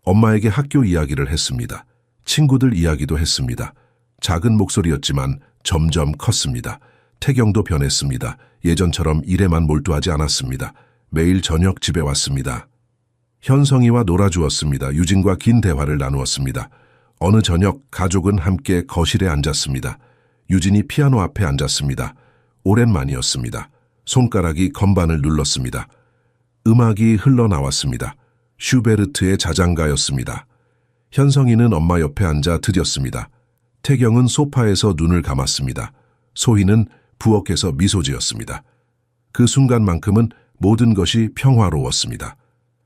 엄마에게 학교 이야기를 했습니다. 친구들 이야기도 했습니다. 작은 목소리였지만 점점 컸습니다. 태경도 변했습니다. 예전처럼 일에만 몰두하지 않았습니다. 매일 저녁 집에 왔습니다. 현성이와 놀아주었습니다. 유진과 긴 대화를 나누었습니다. 어느 저녁 가족은 함께 거실에 앉았습니다. 유진이 피아노 앞에 앉았습니다. 오랜만이었습니다. 손가락이 건반을 눌렀습니다. 음악이 흘러나왔습니다. 슈베르트의 자장가였습니다. 현성이는 엄마 옆에 앉아 들였습니다. 태경은 소파에서 눈을 감았습니다. 소희는 부엌에서 미소 지었습니다. 그 순간만큼은 모든 것이 평화로웠습니다.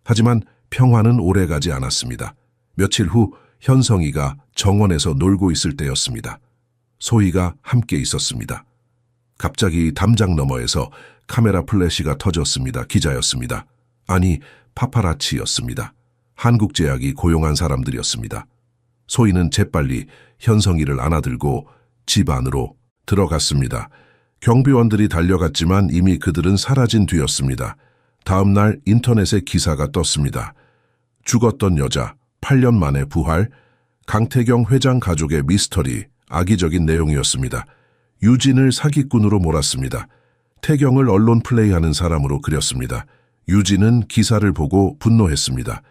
하지만 평화는 오래가지 않았습니다. 며칠 후 현성이가 정원에서 놀고 있을 때였습니다. 소희가 함께 있었습니다. 갑자기 담장 너머에서 카메라 플래시가 터졌습니다. 기자였습니다. 아니, 파파라치였습니다. 한국제약이 고용한 사람들이었습니다. 소희는 재빨리 현성이를 안아들고 집 안으로 들어갔습니다. 경비원들이 달려갔지만 이미 그들은 사라진 뒤였습니다. 다음 날 인터넷에 기사가 떴습니다. 죽었던 여자, 8년 만에 부활, 강태경 회장 가족의 미스터리, 악의적인 내용이었습니다. 유진을 사기꾼으로 몰았습니다. 태경을 언론 플레이하는 사람으로 그렸습니다. 유진은 기사를 보고 분노했습니다.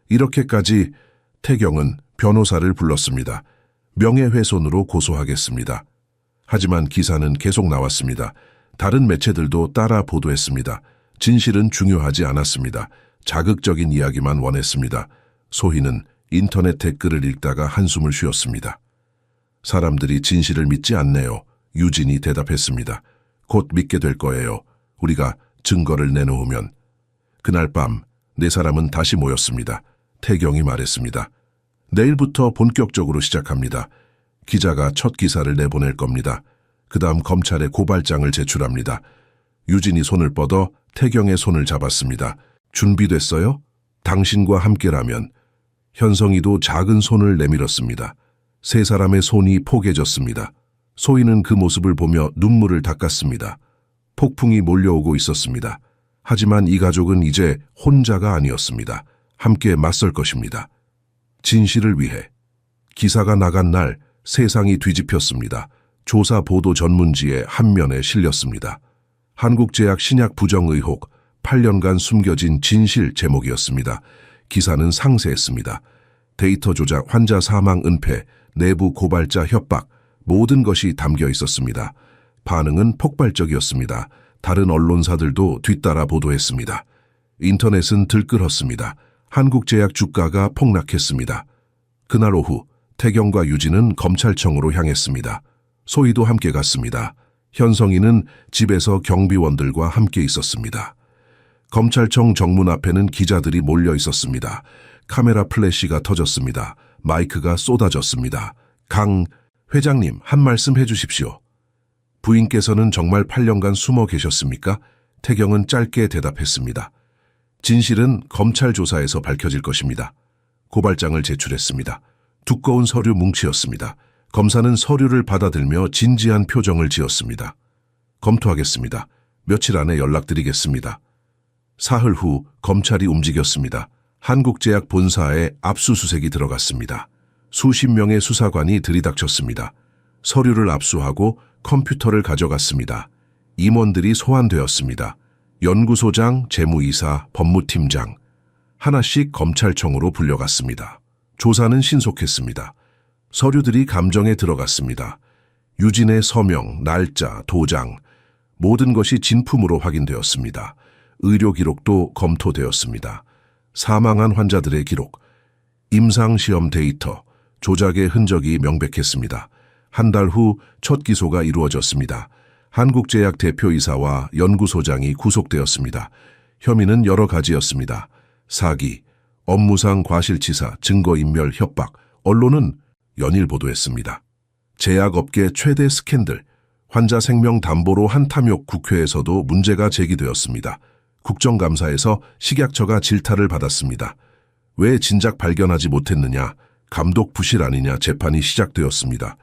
이렇게까지 태경은 변호사를 불렀습니다. 명예훼손으로 고소하겠습니다. 하지만 기사는 계속 나왔습니다. 다른 매체들도 따라 보도했습니다. 진실은 중요하지 않았습니다. 자극적인 이야기만 원했습니다. 소희는 인터넷 댓글을 읽다가 한숨을 쉬었습니다. 사람들이 진실을 믿지 않네요. 유진이 대답했습니다. 곧 믿게 될 거예요. 우리가 증거를 내놓으면. 그날 밤 네 사람은 다시 모였습니다. 태경이 말했습니다. 내일부터 본격적으로 시작합니다. 기자가 첫 기사를 내보낼 겁니다. 그 다음 검찰에 고발장을 제출합니다. 유진이 손을 뻗어 태경의 손을 잡았습니다. 준비됐어요? 당신과 함께라면. 현성이도 작은 손을 내밀었습니다. 세 사람의 손이 포개졌습니다. 소희는 그 모습을 보며 눈물을 닦았습니다. 폭풍이 몰려오고 있었습니다. 하지만 이 가족은 이제 혼자가 아니었습니다. 함께 맞설 것입니다. 진실을 위해. 기사가 나간 날 세상이 뒤집혔습니다. 조사 보도 전문지의 한 면에 실렸습니다. 한국제약 신약 부정 의혹, 8년간 숨겨진 진실 제목이었습니다. 기사는 상세했습니다. 데이터 조작, 환자 사망 은폐, 내부 고발자 협박, 모든 것이 담겨 있었습니다. 반응은 폭발적이었습니다. 다른 언론사들도 뒤따라 보도했습니다. 인터넷은 들끓었습니다. 한국제약 주가가 폭락했습니다. 그날 오후 태경과 유진은 검찰청으로 향했습니다. 소희도 함께 갔습니다. 현성이는 집에서 경비원들과 함께 있었습니다. 검찰청 정문 앞에는 기자들이 몰려 있었습니다. 카메라 플래시가 터졌습니다. 마이크가 쏟아졌습니다. 강 회장님, 한 말씀 해주십시오. 부인께서는 정말 8년간 숨어 계셨습니까? 태경은 짧게 대답했습니다. 진실은 검찰 조사에서 밝혀질 것입니다. 고발장을 제출했습니다. 두꺼운 서류 뭉치였습니다. 검사는 서류를 받아들며 진지한 표정을 지었습니다. 검토하겠습니다. 며칠 안에 연락드리겠습니다. 사흘 후 검찰이 움직였습니다. 한국제약 본사에 압수수색이 들어갔습니다. 수십 명의 수사관이 들이닥쳤습니다. 서류를 압수하고 컴퓨터를 가져갔습니다. 임원들이 소환되었습니다. 연구소장, 재무이사, 법무팀장. 하나씩 검찰청으로 불려갔습니다. 조사는 신속했습니다. 서류들이 감정에 들어갔습니다. 유진의 서명, 날짜, 도장, 모든 것이 진품으로 확인되었습니다. 의료 기록도 검토되었습니다. 사망한 환자들의 기록, 임상시험 데이터, 조작의 흔적이 명백했습니다. 한 달 후 첫 기소가 이루어졌습니다. 한국제약 대표이사와 연구소장이 구속되었습니다. 혐의는 여러 가지였습니다. 사기, 업무상 과실치사, 증거인멸, 협박, 언론은 연일 보도했습니다. 제약업계 최대 스캔들, 환자 생명 담보로 한 탐욕 국회에서도 문제가 제기되었습니다. 국정감사에서 식약처가 질타를 받았습니다. 왜 진작 발견하지 못했느냐, 감독 부실 아니냐 재판이 시작되었습니다.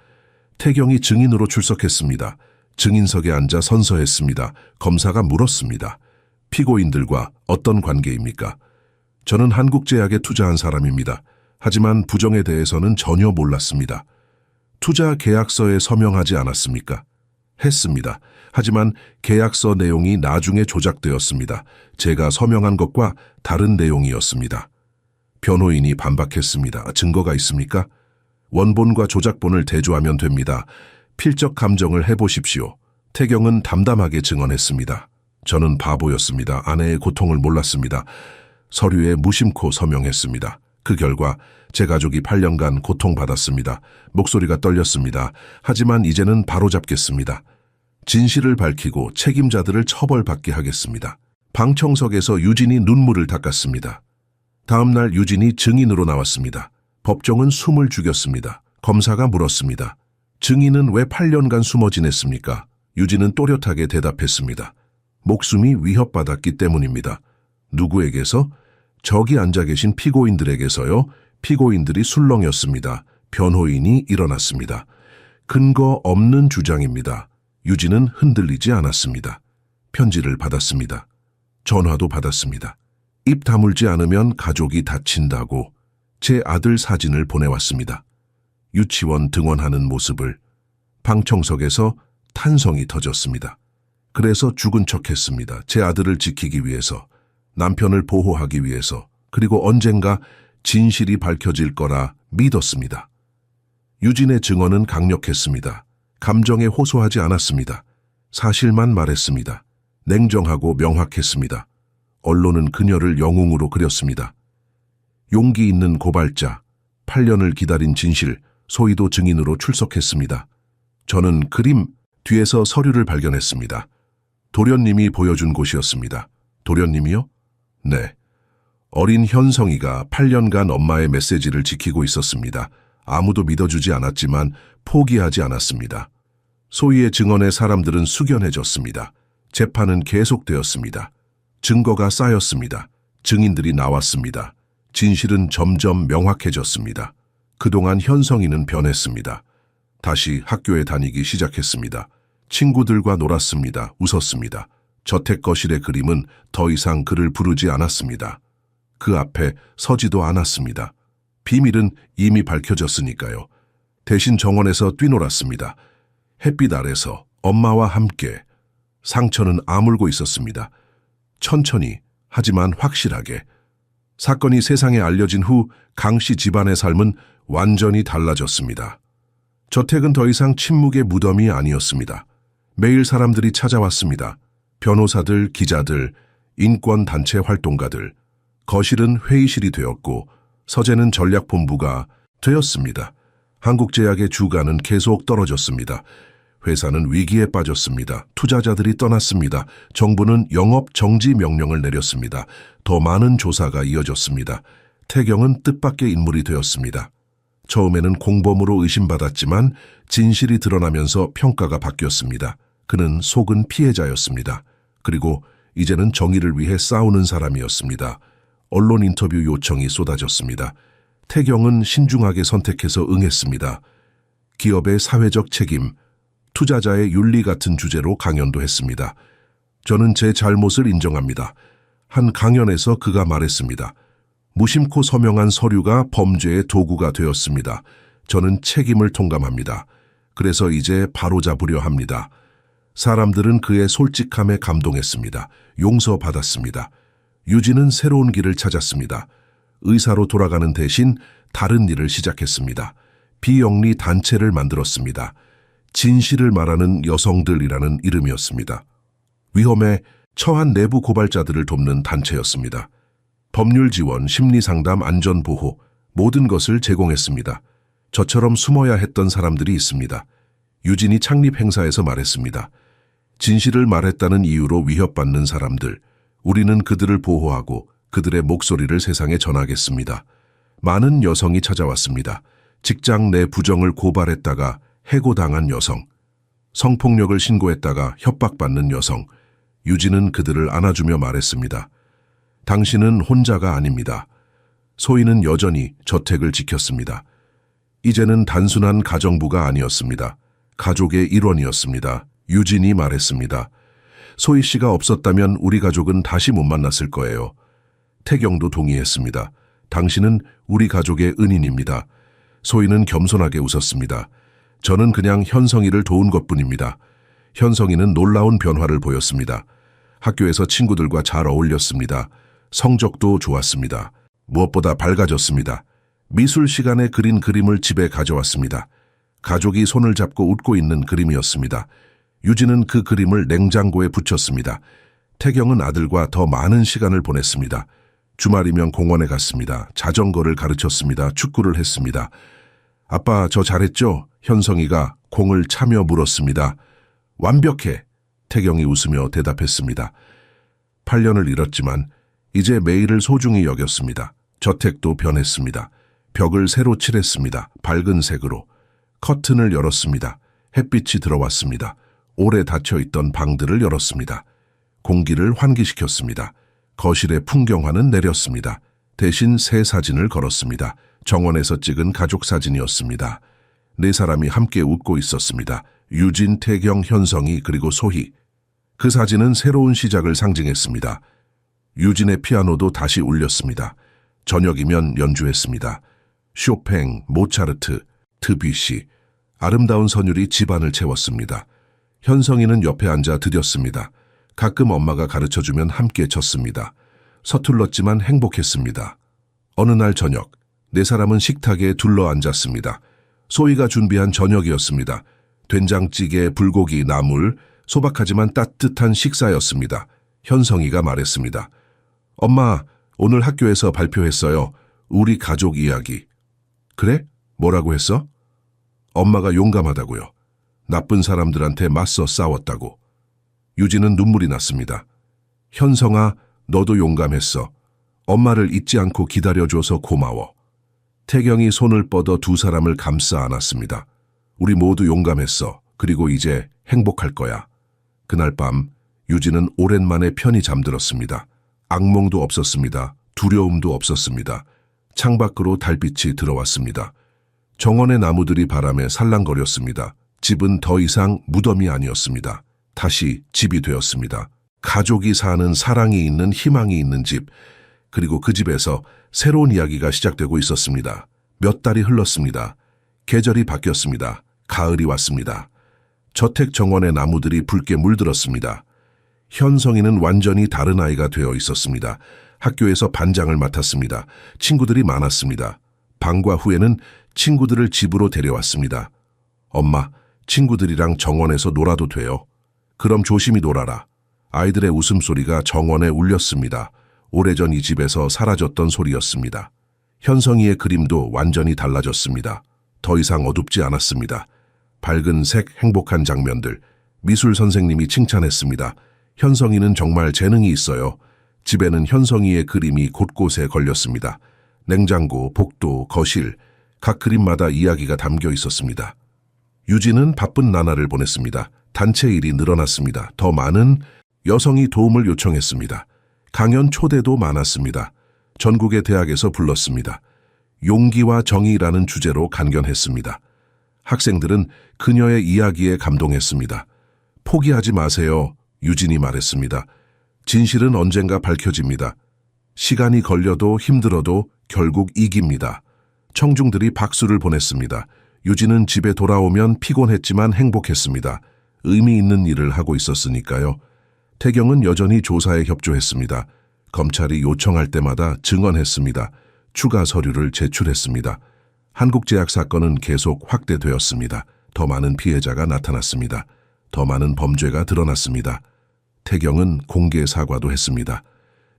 태경이 증인으로 출석했습니다. 증인석에 앉아 선서했습니다. 검사가 물었습니다. 피고인들과 어떤 관계입니까? 저는 한국제약에 투자한 사람입니다. 하지만 부정에 대해서는 전혀 몰랐습니다. 투자 계약서에 서명하지 않았습니까? 했습니다. 하지만 계약서 내용이 나중에 조작되었습니다. 제가 서명한 것과 다른 내용이었습니다. 변호인이 반박했습니다. 증거가 있습니까? 원본과 조작본을 대조하면 됩니다. 필적 감정을 해보십시오. 태경은 담담하게 증언했습니다. 저는 바보였습니다. 아내의 고통을 몰랐습니다. 서류에 무심코 서명했습니다. 그 결과 제 가족이 8년간 고통받았습니다. 목소리가 떨렸습니다. 하지만 이제는 바로잡겠습니다. 진실을 밝히고 책임자들을 처벌받게 하겠습니다. 방청석에서 유진이 눈물을 닦았습니다. 다음 날 유진이 증인으로 나왔습니다. 법정은 숨을 죽였습니다. 검사가 물었습니다. 증인은 왜 8년간 숨어 지냈습니까? 유진은 또렷하게 대답했습니다. 목숨이 위협받았기 때문입니다. 누구에게서? 저기 앉아 계신 피고인들에게서요. 피고인들이 술렁였습니다. 변호인이 일어났습니다. 근거 없는 주장입니다. 유진은 흔들리지 않았습니다. 편지를 받았습니다. 전화도 받았습니다. 입 다물지 않으면 가족이 다친다고 제 아들 사진을 보내왔습니다. 유치원 등원하는 모습을. 방청석에서 탄성이 터졌습니다. 그래서 죽은 척했습니다. 제 아들을 지키기 위해서, 남편을 보호하기 위해서, 그리고 언젠가 진실이 밝혀질 거라 믿었습니다. 유진의 증언은 강력했습니다. 감정에 호소하지 않았습니다. 사실만 말했습니다. 냉정하고 명확했습니다. 언론은 그녀를 영웅으로 그렸습니다. 용기 있는 고발자, 8년을 기다린 진실, 소희도 증인으로 출석했습니다. 저는 그림 뒤에서 서류를 발견했습니다. 도련님이 보여준 곳이었습니다. 도련님이요? 네. 어린 현성이가 8년간 엄마의 메시지를 지키고 있었습니다. 아무도 믿어주지 않았지만 포기하지 않았습니다. 소희의 증언에 사람들은 숙연해졌습니다. 재판은 계속되었습니다. 증거가 쌓였습니다. 증인들이 나왔습니다. 진실은 점점 명확해졌습니다. 그동안 현성이는 변했습니다. 다시 학교에 다니기 시작했습니다. 친구들과 놀았습니다. 웃었습니다. 저택 거실의 그림은 더 이상 그를 부르지 않았습니다. 그 앞에 서지도 않았습니다. 비밀은 이미 밝혀졌으니까요. 대신 정원에서 뛰놀았습니다. 햇빛 아래서 엄마와 함께. 상처는 아물고 있었습니다. 천천히, 하지만 확실하게. 사건이 세상에 알려진 후 강 씨 집안의 삶은 완전히 달라졌습니다. 저택은 더 이상 침묵의 무덤이 아니었습니다. 매일 사람들이 찾아왔습니다. 변호사들, 기자들, 인권단체 활동가들. 거실은 회의실이 되었고 서재는 전략본부가 되었습니다. 한국제약의 주가는 계속 떨어졌습니다. 회사는 위기에 빠졌습니다. 투자자들이 떠났습니다. 정부는 영업 정지 명령을 내렸습니다. 더 많은 조사가 이어졌습니다. 태경은 뜻밖의 인물이 되었습니다. 처음에는 공범으로 의심받았지만 진실이 드러나면서 평가가 바뀌었습니다. 그는 속은 피해자였습니다. 그리고 이제는 정의를 위해 싸우는 사람이었습니다. 언론 인터뷰 요청이 쏟아졌습니다. 태경은 신중하게 선택해서 응했습니다. 기업의 사회적 책임, 투자자의 윤리 같은 주제로 강연도 했습니다. 저는 제 잘못을 인정합니다. 한 강연에서 그가 말했습니다. 무심코 서명한 서류가 범죄의 도구가 되었습니다. 저는 책임을 통감합니다. 그래서 이제 바로잡으려 합니다. 사람들은 그의 솔직함에 감동했습니다. 용서받았습니다. 유진은 새로운 길을 찾았습니다. 의사로 돌아가는 대신 다른 일을 시작했습니다. 비영리 단체를 만들었습니다. 진실을 말하는 여성들이라는 이름이었습니다. 위험에 처한 내부 고발자들을 돕는 단체였습니다. 법률 지원, 심리상담, 안전보호, 모든 것을 제공했습니다. 저처럼 숨어야 했던 사람들이 있습니다. 유진이 창립 행사에서 말했습니다. 진실을 말했다는 이유로 위협받는 사람들, 우리는 그들을 보호하고 그들의 목소리를 세상에 전하겠습니다. 많은 여성이 찾아왔습니다. 직장 내 부정을 고발했다가 해고당한 여성, 성폭력을 신고했다가 협박받는 여성. 유진은 그들을 안아주며 말했습니다. 당신은 혼자가 아닙니다. 소희는 여전히 저택을 지켰습니다. 이제는 단순한 가정부가 아니었습니다. 가족의 일원이었습니다. 유진이 말했습니다. 소희 씨가 없었다면 우리 가족은 다시 못 만났을 거예요. 태경도 동의했습니다. 당신은 우리 가족의 은인입니다. 소희는 겸손하게 웃었습니다. 저는 그냥 현성이를 도운 것뿐입니다. 현성이는 놀라운 변화를 보였습니다. 학교에서 친구들과 잘 어울렸습니다. 성적도 좋았습니다. 무엇보다 밝아졌습니다. 미술 시간에 그린 그림을 집에 가져왔습니다. 가족이 손을 잡고 웃고 있는 그림이었습니다. 유진은 그 그림을 냉장고에 붙였습니다. 태경은 아들과 더 많은 시간을 보냈습니다. 주말이면 공원에 갔습니다. 자전거를 가르쳤습니다. 축구를 했습니다. 아빠, 저 잘했죠? 현성이가 공을 차며 물었습니다. 완벽해. 태경이 웃으며 대답했습니다. 8년을 잃었지만 이제 매일을 소중히 여겼습니다. 저택도 변했습니다. 벽을 새로 칠했습니다. 밝은 색으로. 커튼을 열었습니다. 햇빛이 들어왔습니다. 오래 닫혀있던 방들을 열었습니다. 공기를 환기시켰습니다. 거실의 풍경화는 내렸습니다. 대신 새 사진을 걸었습니다. 정원에서 찍은 가족 사진이었습니다. 네 사람이 함께 웃고 있었습니다. 유진, 태경, 현성이 그리고 소희. 그 사진은 새로운 시작을 상징했습니다. 유진의 피아노도 다시 울렸습니다. 저녁이면 연주했습니다. 쇼팽, 모차르트, 드뷔시. 아름다운 선율이 집안을 채웠습니다. 현성이는 옆에 앉아 들였습니다. 가끔 엄마가 가르쳐주면 함께 쳤습니다. 서툴렀지만 행복했습니다. 어느 날 저녁, 네 사람은 식탁에 둘러앉았습니다. 소희가 준비한 저녁이었습니다. 된장찌개, 불고기, 나물, 소박하지만 따뜻한 식사였습니다. 현성이가 말했습니다. 엄마, 오늘 학교에서 발표했어요. 우리 가족 이야기. 그래? 뭐라고 했어? 엄마가 용감하다고요. 나쁜 사람들한테 맞서 싸웠다고. 유진은 눈물이 났습니다. 현성아, 너도 용감했어. 엄마를 잊지 않고 기다려줘서 고마워. 태경이 손을 뻗어 두 사람을 감싸 안았습니다. 우리 모두 용감했어. 그리고 이제 행복할 거야. 그날 밤 유진은 오랜만에 편히 잠들었습니다. 악몽도 없었습니다. 두려움도 없었습니다. 창밖으로 달빛이 들어왔습니다. 정원의 나무들이 바람에 살랑거렸습니다. 집은 더 이상 무덤이 아니었습니다. 다시 집이 되었습니다. 가족이 사는 사랑이 있는 희망이 있는 집, 그리고 그 집에서 새로운 이야기가 시작되고 있었습니다. 몇 달이 흘렀습니다. 계절이 바뀌었습니다. 가을이 왔습니다. 저택 정원의 나무들이 붉게 물들었습니다. 현성이는 완전히 다른 아이가 되어 있었습니다. 학교에서 반장을 맡았습니다. 친구들이 많았습니다. 방과 후에는 친구들을 집으로 데려왔습니다. 엄마, 친구들이랑 정원에서 놀아도 돼요? 그럼 조심히 놀아라. 아이들의 웃음소리가 정원에 울렸습니다. 오래전 이 집에서 사라졌던 소리였습니다. 현성이의 그림도 완전히 달라졌습니다. 더 이상 어둡지 않았습니다. 밝은 색, 행복한 장면들. 미술 선생님이 칭찬했습니다. 현성이는 정말 재능이 있어요. 집에는 현성이의 그림이 곳곳에 걸렸습니다. 냉장고, 복도, 거실, 각 그림마다 이야기가 담겨 있었습니다. 유진은 바쁜 나날을 보냈습니다. 단체 일이 늘어났습니다. 더 많은 여성이 도움을 요청했습니다. 강연 초대도 많았습니다. 전국의 대학에서 불렀습니다. 용기와 정의라는 주제로 강연했습니다. 학생들은 그녀의 이야기에 감동했습니다. 포기하지 마세요. 유진이 말했습니다. 진실은 언젠가 밝혀집니다. 시간이 걸려도 힘들어도 결국 이깁니다. 청중들이 박수를 보냈습니다. 유진은 집에 돌아오면 피곤했지만 행복했습니다. 의미 있는 일을 하고 있었으니까요. 태경은 여전히 조사에 협조했습니다. 검찰이 요청할 때마다 증언했습니다. 추가 서류를 제출했습니다. 한국제약 사건은 계속 확대되었습니다. 더 많은 피해자가 나타났습니다. 더 많은 범죄가 드러났습니다. 태경은 공개 사과도 했습니다.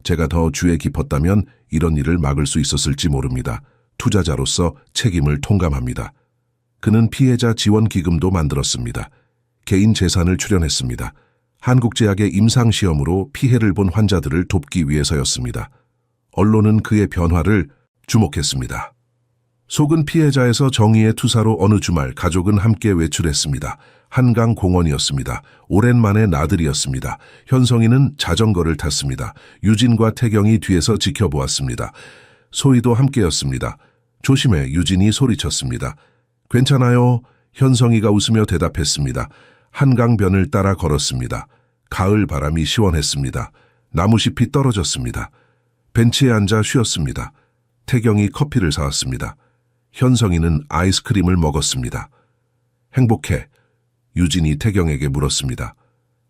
제가 더 주의 깊었다면 이런 일을 막을 수 있었을지 모릅니다. 투자자로서 책임을 통감합니다. 그는 피해자 지원 기금도 만들었습니다. 개인 재산을 출연했습니다. 한국제약의 임상시험으로 피해를 본 환자들을 돕기 위해서였습니다. 언론은 그의 변화를 주목했습니다. 속은 피해자에서 정의의 투사로 어느 주말 가족은 함께 외출했습니다. 한강 공원이었습니다. 오랜만에 나들이였습니다. 현성이는 자전거를 탔습니다. 유진과 태경이 뒤에서 지켜보았습니다. 소희도 함께였습니다. 조심해, 유진이 소리쳤습니다. 괜찮아요. 현성이가 웃으며 대답했습니다. 한강변을 따라 걸었습니다. 가을 바람이 시원했습니다. 나무잎이 떨어졌습니다. 벤치에 앉아 쉬었습니다. 태경이 커피를 사왔습니다. 현성이는 아이스크림을 먹었습니다. 행복해. 유진이 태경에게 물었습니다.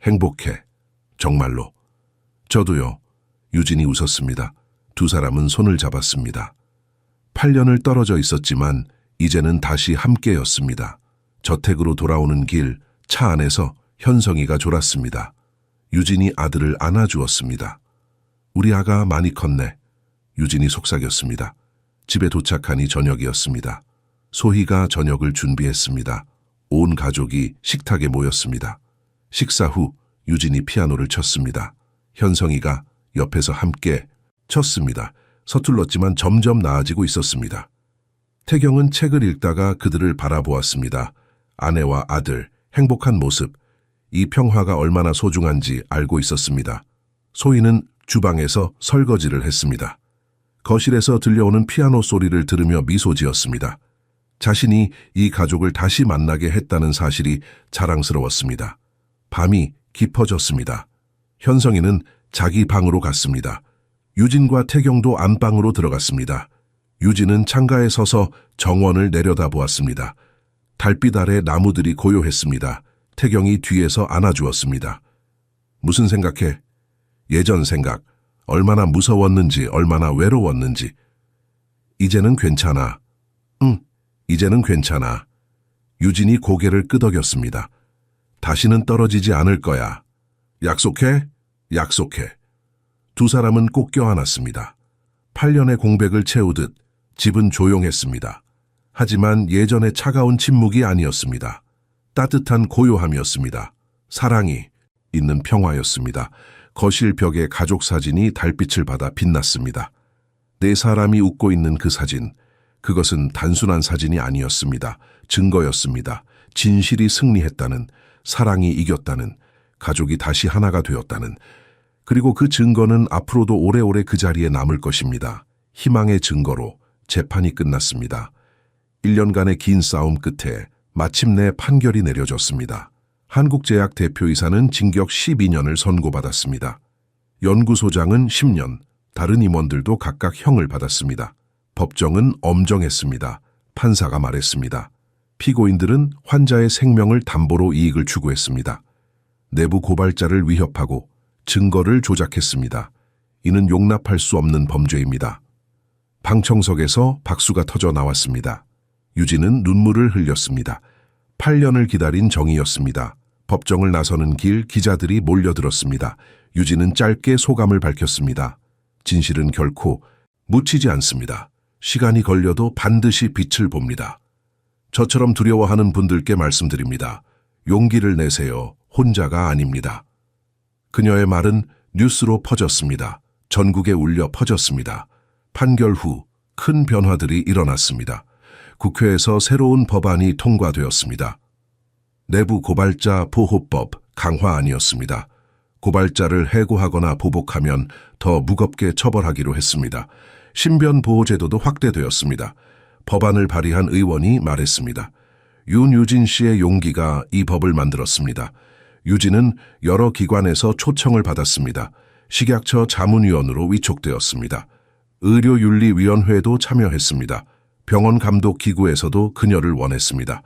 행복해. 정말로. 저도요. 유진이 웃었습니다. 두 사람은 손을 잡았습니다. 8년을 떨어져 있었지만 이제는 다시 함께였습니다. 저택으로 돌아오는 길, 차 안에서 현성이가 졸았습니다. 유진이 아들을 안아주었습니다. 우리 아가 많이 컸네. 유진이 속삭였습니다. 집에 도착하니 저녁이었습니다. 소희가 저녁을 준비했습니다. 온 가족이 식탁에 모였습니다. 식사 후 유진이 피아노를 쳤습니다. 현성이가 옆에서 함께 쳤습니다. 서툴렀지만 점점 나아지고 있었습니다. 태경은 책을 읽다가 그들을 바라보았습니다. 아내와 아들, 행복한 모습, 이 평화가 얼마나 소중한지 알고 있었습니다. 소희는 주방에서 설거지를 했습니다. 거실에서 들려오는 피아노 소리를 들으며 미소 지었습니다. 자신이 이 가족을 다시 만나게 했다는 사실이 자랑스러웠습니다. 밤이 깊어졌습니다. 현성이는 자기 방으로 갔습니다. 유진과 태경도 안방으로 들어갔습니다. 유진은 창가에 서서 정원을 내려다보았습니다. 달빛 아래 나무들이 고요했습니다. 태경이 뒤에서 안아주었습니다. 무슨 생각해? 예전 생각, 얼마나 무서웠는지, 얼마나 외로웠는지. 이제는 괜찮아. 응, 이제는 괜찮아. 유진이 고개를 끄덕였습니다. 다시는 떨어지지 않을 거야. 약속해? 약속해. 두 사람은 꼭 껴안았습니다. 8년의 공백을 채우듯 집은 조용했습니다. 하지만 예전의 차가운 침묵이 아니었습니다. 따뜻한 고요함이었습니다. 사랑이 있는 평화였습니다. 거실 벽에 가족 사진이 달빛을 받아 빛났습니다. 네 사람이 웃고 있는 그 사진, 그것은 단순한 사진이 아니었습니다. 증거였습니다. 진실이 승리했다는, 사랑이 이겼다는, 가족이 다시 하나가 되었다는, 그리고 그 증거는 앞으로도 오래오래 그 자리에 남을 것입니다. 희망의 증거로 재판이 끝났습니다. 1년간의 긴 싸움 끝에 마침내 판결이 내려졌습니다. 한국제약 대표이사는 징역 12년을 선고받았습니다. 연구소장은 10년, 다른 임원들도 각각 형을 받았습니다. 법정은 엄정했습니다. 판사가 말했습니다. 피고인들은 환자의 생명을 담보로 이익을 추구했습니다. 내부 고발자를 위협하고 증거를 조작했습니다. 이는 용납할 수 없는 범죄입니다. 방청석에서 박수가 터져 나왔습니다. 유진은 눈물을 흘렸습니다. 8년을 기다린 정의였습니다. 법정을 나서는 길 기자들이 몰려들었습니다. 유진은 짧게 소감을 밝혔습니다. 진실은 결코 묻히지 않습니다. 시간이 걸려도 반드시 빛을 봅니다. 저처럼 두려워하는 분들께 말씀드립니다. 용기를 내세요. 혼자가 아닙니다. 그녀의 말은 뉴스로 퍼졌습니다. 전국에 울려 퍼졌습니다. 판결 후 큰 변화들이 일어났습니다. 국회에서 새로운 법안이 통과되었습니다. 내부 고발자 보호법 강화안이었습니다. 고발자를 해고하거나 보복하면 더 무겁게 처벌하기로 했습니다. 신변 보호제도도 확대되었습니다. 법안을 발의한 의원이 말했습니다. 윤유진 씨의 용기가 이 법을 만들었습니다. 유진은 여러 기관에서 초청을 받았습니다. 식약처 자문위원으로 위촉되었습니다. 의료윤리위원회도 참여했습니다. 병원 감독 기구에서도 그녀를 원했습니다.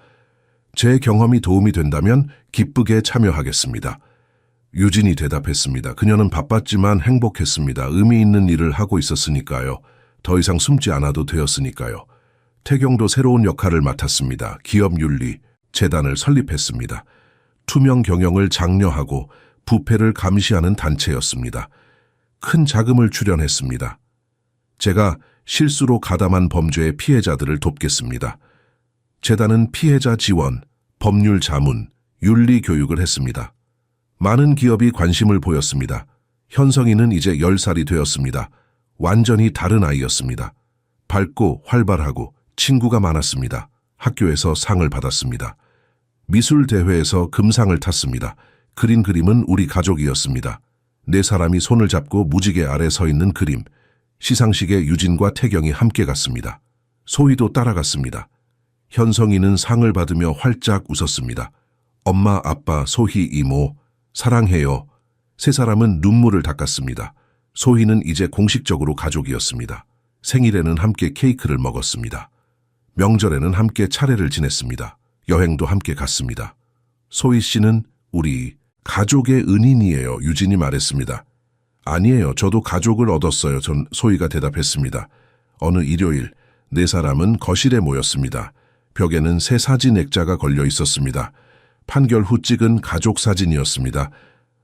제 경험이 도움이 된다면 기쁘게 참여하겠습니다. 유진이 대답했습니다. 그녀는 바빴지만 행복했습니다. 의미 있는 일을 하고 있었으니까요. 더 이상 숨지 않아도 되었으니까요. 태경도 새로운 역할을 맡았습니다. 기업윤리 재단을 설립했습니다. 투명 경영을 장려하고 부패를 감시하는 단체였습니다. 큰 자금을 출연했습니다. 제가 실수로 가담한 범죄의 피해자들을 돕겠습니다. 재단은 피해자 지원, 법률 자문, 윤리 교육을 했습니다. 많은 기업이 관심을 보였습니다. 현성이는 이제 10살이 되었습니다. 완전히 다른 아이였습니다. 밝고 활발하고 친구가 많았습니다. 학교에서 상을 받았습니다. 미술 대회에서 금상을 탔습니다. 그린 그림은 우리 가족이었습니다. 네 사람이 손을 잡고 무지개 아래 서 있는 그림. 시상식에 유진과 태경이 함께 갔습니다. 소희도 따라갔습니다. 현성이는 상을 받으며 활짝 웃었습니다. 엄마, 아빠, 소희, 이모, 사랑해요. 세 사람은 눈물을 닦았습니다. 소희는 이제 공식적으로 가족이었습니다. 생일에는 함께 케이크를 먹었습니다. 명절에는 함께 차례를 지냈습니다. 여행도 함께 갔습니다. 소희 씨는 우리 가족의 은인이에요. 유진이 말했습니다. 아니에요. 저도 가족을 얻었어요. 전 소희가 대답했습니다. 어느 일요일 네 사람은 거실에 모였습니다. 벽에는 새 사진 액자가 걸려 있었습니다. 판결 후 찍은 가족 사진이었습니다.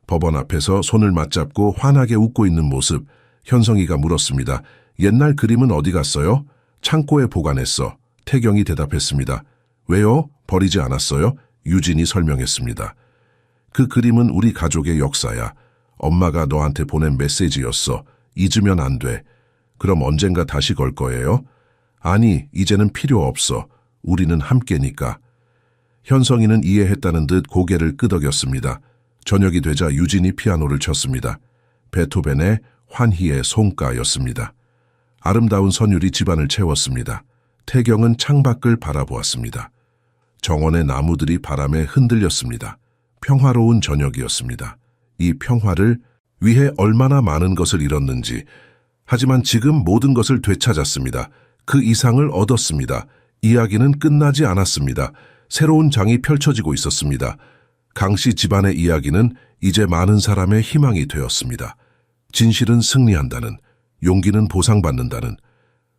법원 앞에서 손을 맞잡고 환하게 웃고 있는 모습. 현성이가 물었습니다. 옛날 그림은 어디 갔어요? 창고에 보관했어. 태경이 대답했습니다. 왜요? 버리지 않았어요? 유진이 설명했습니다. 그 그림은 우리 가족의 역사야. 엄마가 너한테 보낸 메시지였어. 잊으면 안 돼. 그럼 언젠가 다시 걸 거예요? 아니, 이제는 필요 없어. 우리는 함께니까. 현성이는 이해했다는 듯 고개를 끄덕였습니다. 저녁이 되자 유진이 피아노를 쳤습니다. 베토벤의 환희의 송가였습니다. 아름다운 선율이 집안을 채웠습니다. 태경은 창밖을 바라보았습니다. 정원의 나무들이 바람에 흔들렸습니다. 평화로운 저녁이었습니다. 이 평화를 위해 얼마나 많은 것을 잃었는지, 하지만 지금 모든 것을 되찾았습니다. 그 이상을 얻었습니다. 이야기는 끝나지 않았습니다. 새로운 장이 펼쳐지고 있었습니다. 강씨 집안의 이야기는 이제 많은 사람의 희망이 되었습니다. 진실은 승리한다는, 용기는 보상받는다는,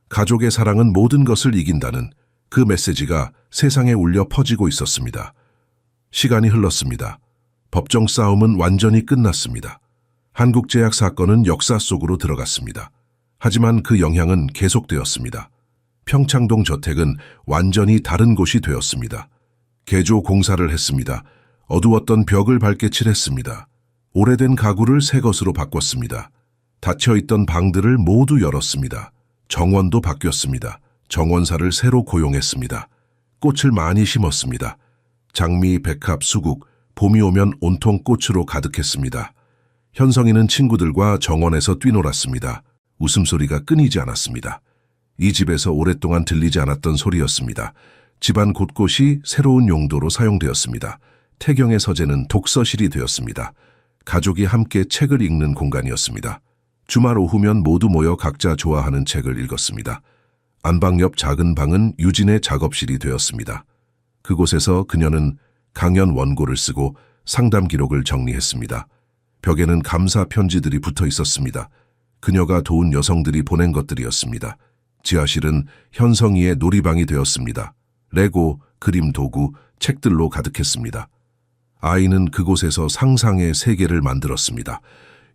가족의 사랑은 모든 것을 이긴다는 그 메시지가 세상에 울려 퍼지고 있었습니다. 시간이 흘렀습니다. 법정 싸움은 완전히 끝났습니다. 한국제약 사건은 역사 속으로 들어갔습니다. 하지만 그 영향은 계속되었습니다. 평창동 저택은 완전히 다른 곳이 되었습니다. 개조 공사를 했습니다. 어두웠던 벽을 밝게 칠했습니다. 오래된 가구를 새 것으로 바꿨습니다. 닫혀있던 방들을 모두 열었습니다. 정원도 바뀌었습니다. 정원사를 새로 고용했습니다. 꽃을 많이 심었습니다. 장미, 백합, 수국, 봄이 오면 온통 꽃으로 가득했습니다. 현성이는 친구들과 정원에서 뛰놀았습니다. 웃음소리가 끊이지 않았습니다. 이 집에서 오랫동안 들리지 않았던 소리였습니다. 집안 곳곳이 새로운 용도로 사용되었습니다. 태경의 서재는 독서실이 되었습니다. 가족이 함께 책을 읽는 공간이었습니다. 주말 오후면 모두 모여 각자 좋아하는 책을 읽었습니다. 안방 옆 작은 방은 유진의 작업실이 되었습니다. 그곳에서 그녀는 강연 원고를 쓰고 상담 기록을 정리했습니다. 벽에는 감사 편지들이 붙어 있었습니다. 그녀가 도운 여성들이 보낸 것들이었습니다. 지하실은 현성이의 놀이방이 되었습니다. 레고, 그림 도구, 책들로 가득했습니다. 아이는 그곳에서 상상의 세계를 만들었습니다.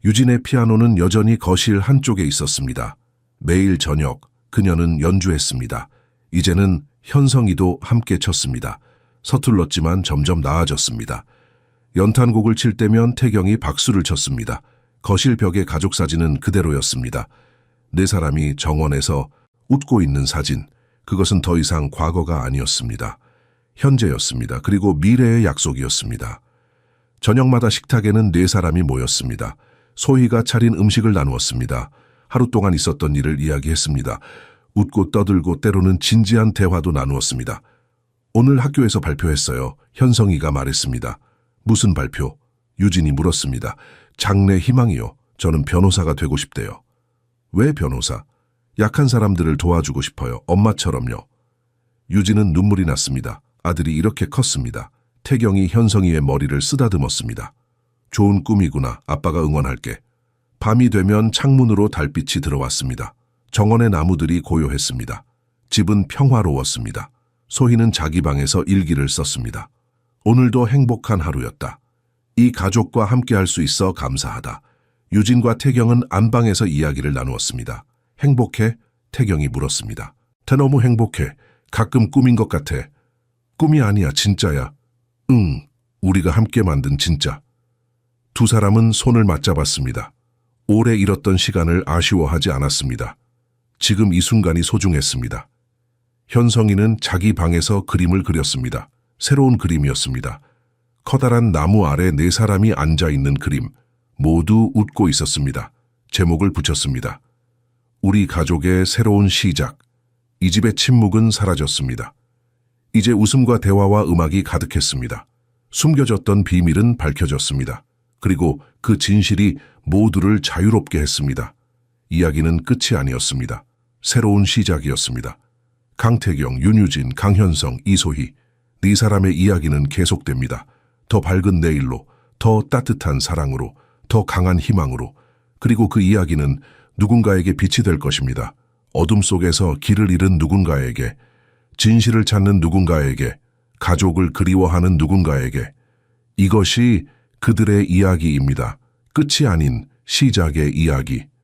유진의 피아노는 여전히 거실 한쪽에 있었습니다. 매일 저녁 그녀는 연주했습니다. 이제는 현성이도 함께 쳤습니다. 서툴렀지만 점점 나아졌습니다. 연탄곡을 칠 때면 태경이 박수를 쳤습니다. 거실 벽의 가족 사진은 그대로였습니다. 네 사람이 정원에서 웃고 있는 사진, 그것은 더 이상 과거가 아니었습니다. 현재였습니다. 그리고 미래의 약속이었습니다. 저녁마다 식탁에는 네 사람이 모였습니다. 소희가 차린 음식을 나누었습니다. 하루 동안 있었던 일을 이야기했습니다. 웃고 떠들고 때로는 진지한 대화도 나누었습니다. 오늘 학교에서 발표했어요. 현성이가 말했습니다. 무슨 발표? 유진이 물었습니다. 장래 희망이요. 저는 변호사가 되고 싶대요. 왜 변호사? 약한 사람들을 도와주고 싶어요. 엄마처럼요. 유진은 눈물이 났습니다. 아들이 이렇게 컸습니다. 태경이 현성이의 머리를 쓰다듬었습니다. 좋은 꿈이구나. 아빠가 응원할게. 밤이 되면 창문으로 달빛이 들어왔습니다. 정원의 나무들이 고요했습니다. 집은 평화로웠습니다. 소희는 자기 방에서 일기를 썼습니다. 오늘도 행복한 하루였다. 이 가족과 함께할 수 있어 감사하다. 유진과 태경은 안방에서 이야기를 나누었습니다. 행복해? 태경이 물었습니다. 너무 행복해. 가끔 꿈인 것 같아. 꿈이 아니야, 진짜야. 응, 우리가 함께 만든 진짜. 두 사람은 손을 맞잡았습니다. 오래 잃었던 시간을 아쉬워하지 않았습니다. 지금 이 순간이 소중했습니다. 현성이는 자기 방에서 그림을 그렸습니다. 새로운 그림이었습니다. 커다란 나무 아래 네 사람이 앉아 있는 그림. 모두 웃고 있었습니다. 제목을 붙였습니다. 우리 가족의 새로운 시작. 이 집의 침묵은 사라졌습니다. 이제 웃음과 대화와 음악이 가득했습니다. 숨겨졌던 비밀은 밝혀졌습니다. 그리고 그 진실이 모두를 자유롭게 했습니다. 이야기는 끝이 아니었습니다. 새로운 시작이었습니다. 강태경, 윤유진, 강현성, 이소희, 네 사람의 이야기는 계속됩니다. 더 밝은 내일로, 더 따뜻한 사랑으로, 더 강한 희망으로, 그리고 그 이야기는 누군가에게 빛이 될 것입니다. 어둠 속에서 길을 잃은 누군가에게, 진실을 찾는 누군가에게, 가족을 그리워하는 누군가에게. 이것이 그들의 이야기입니다. 끝이 아닌 시작의 이야기.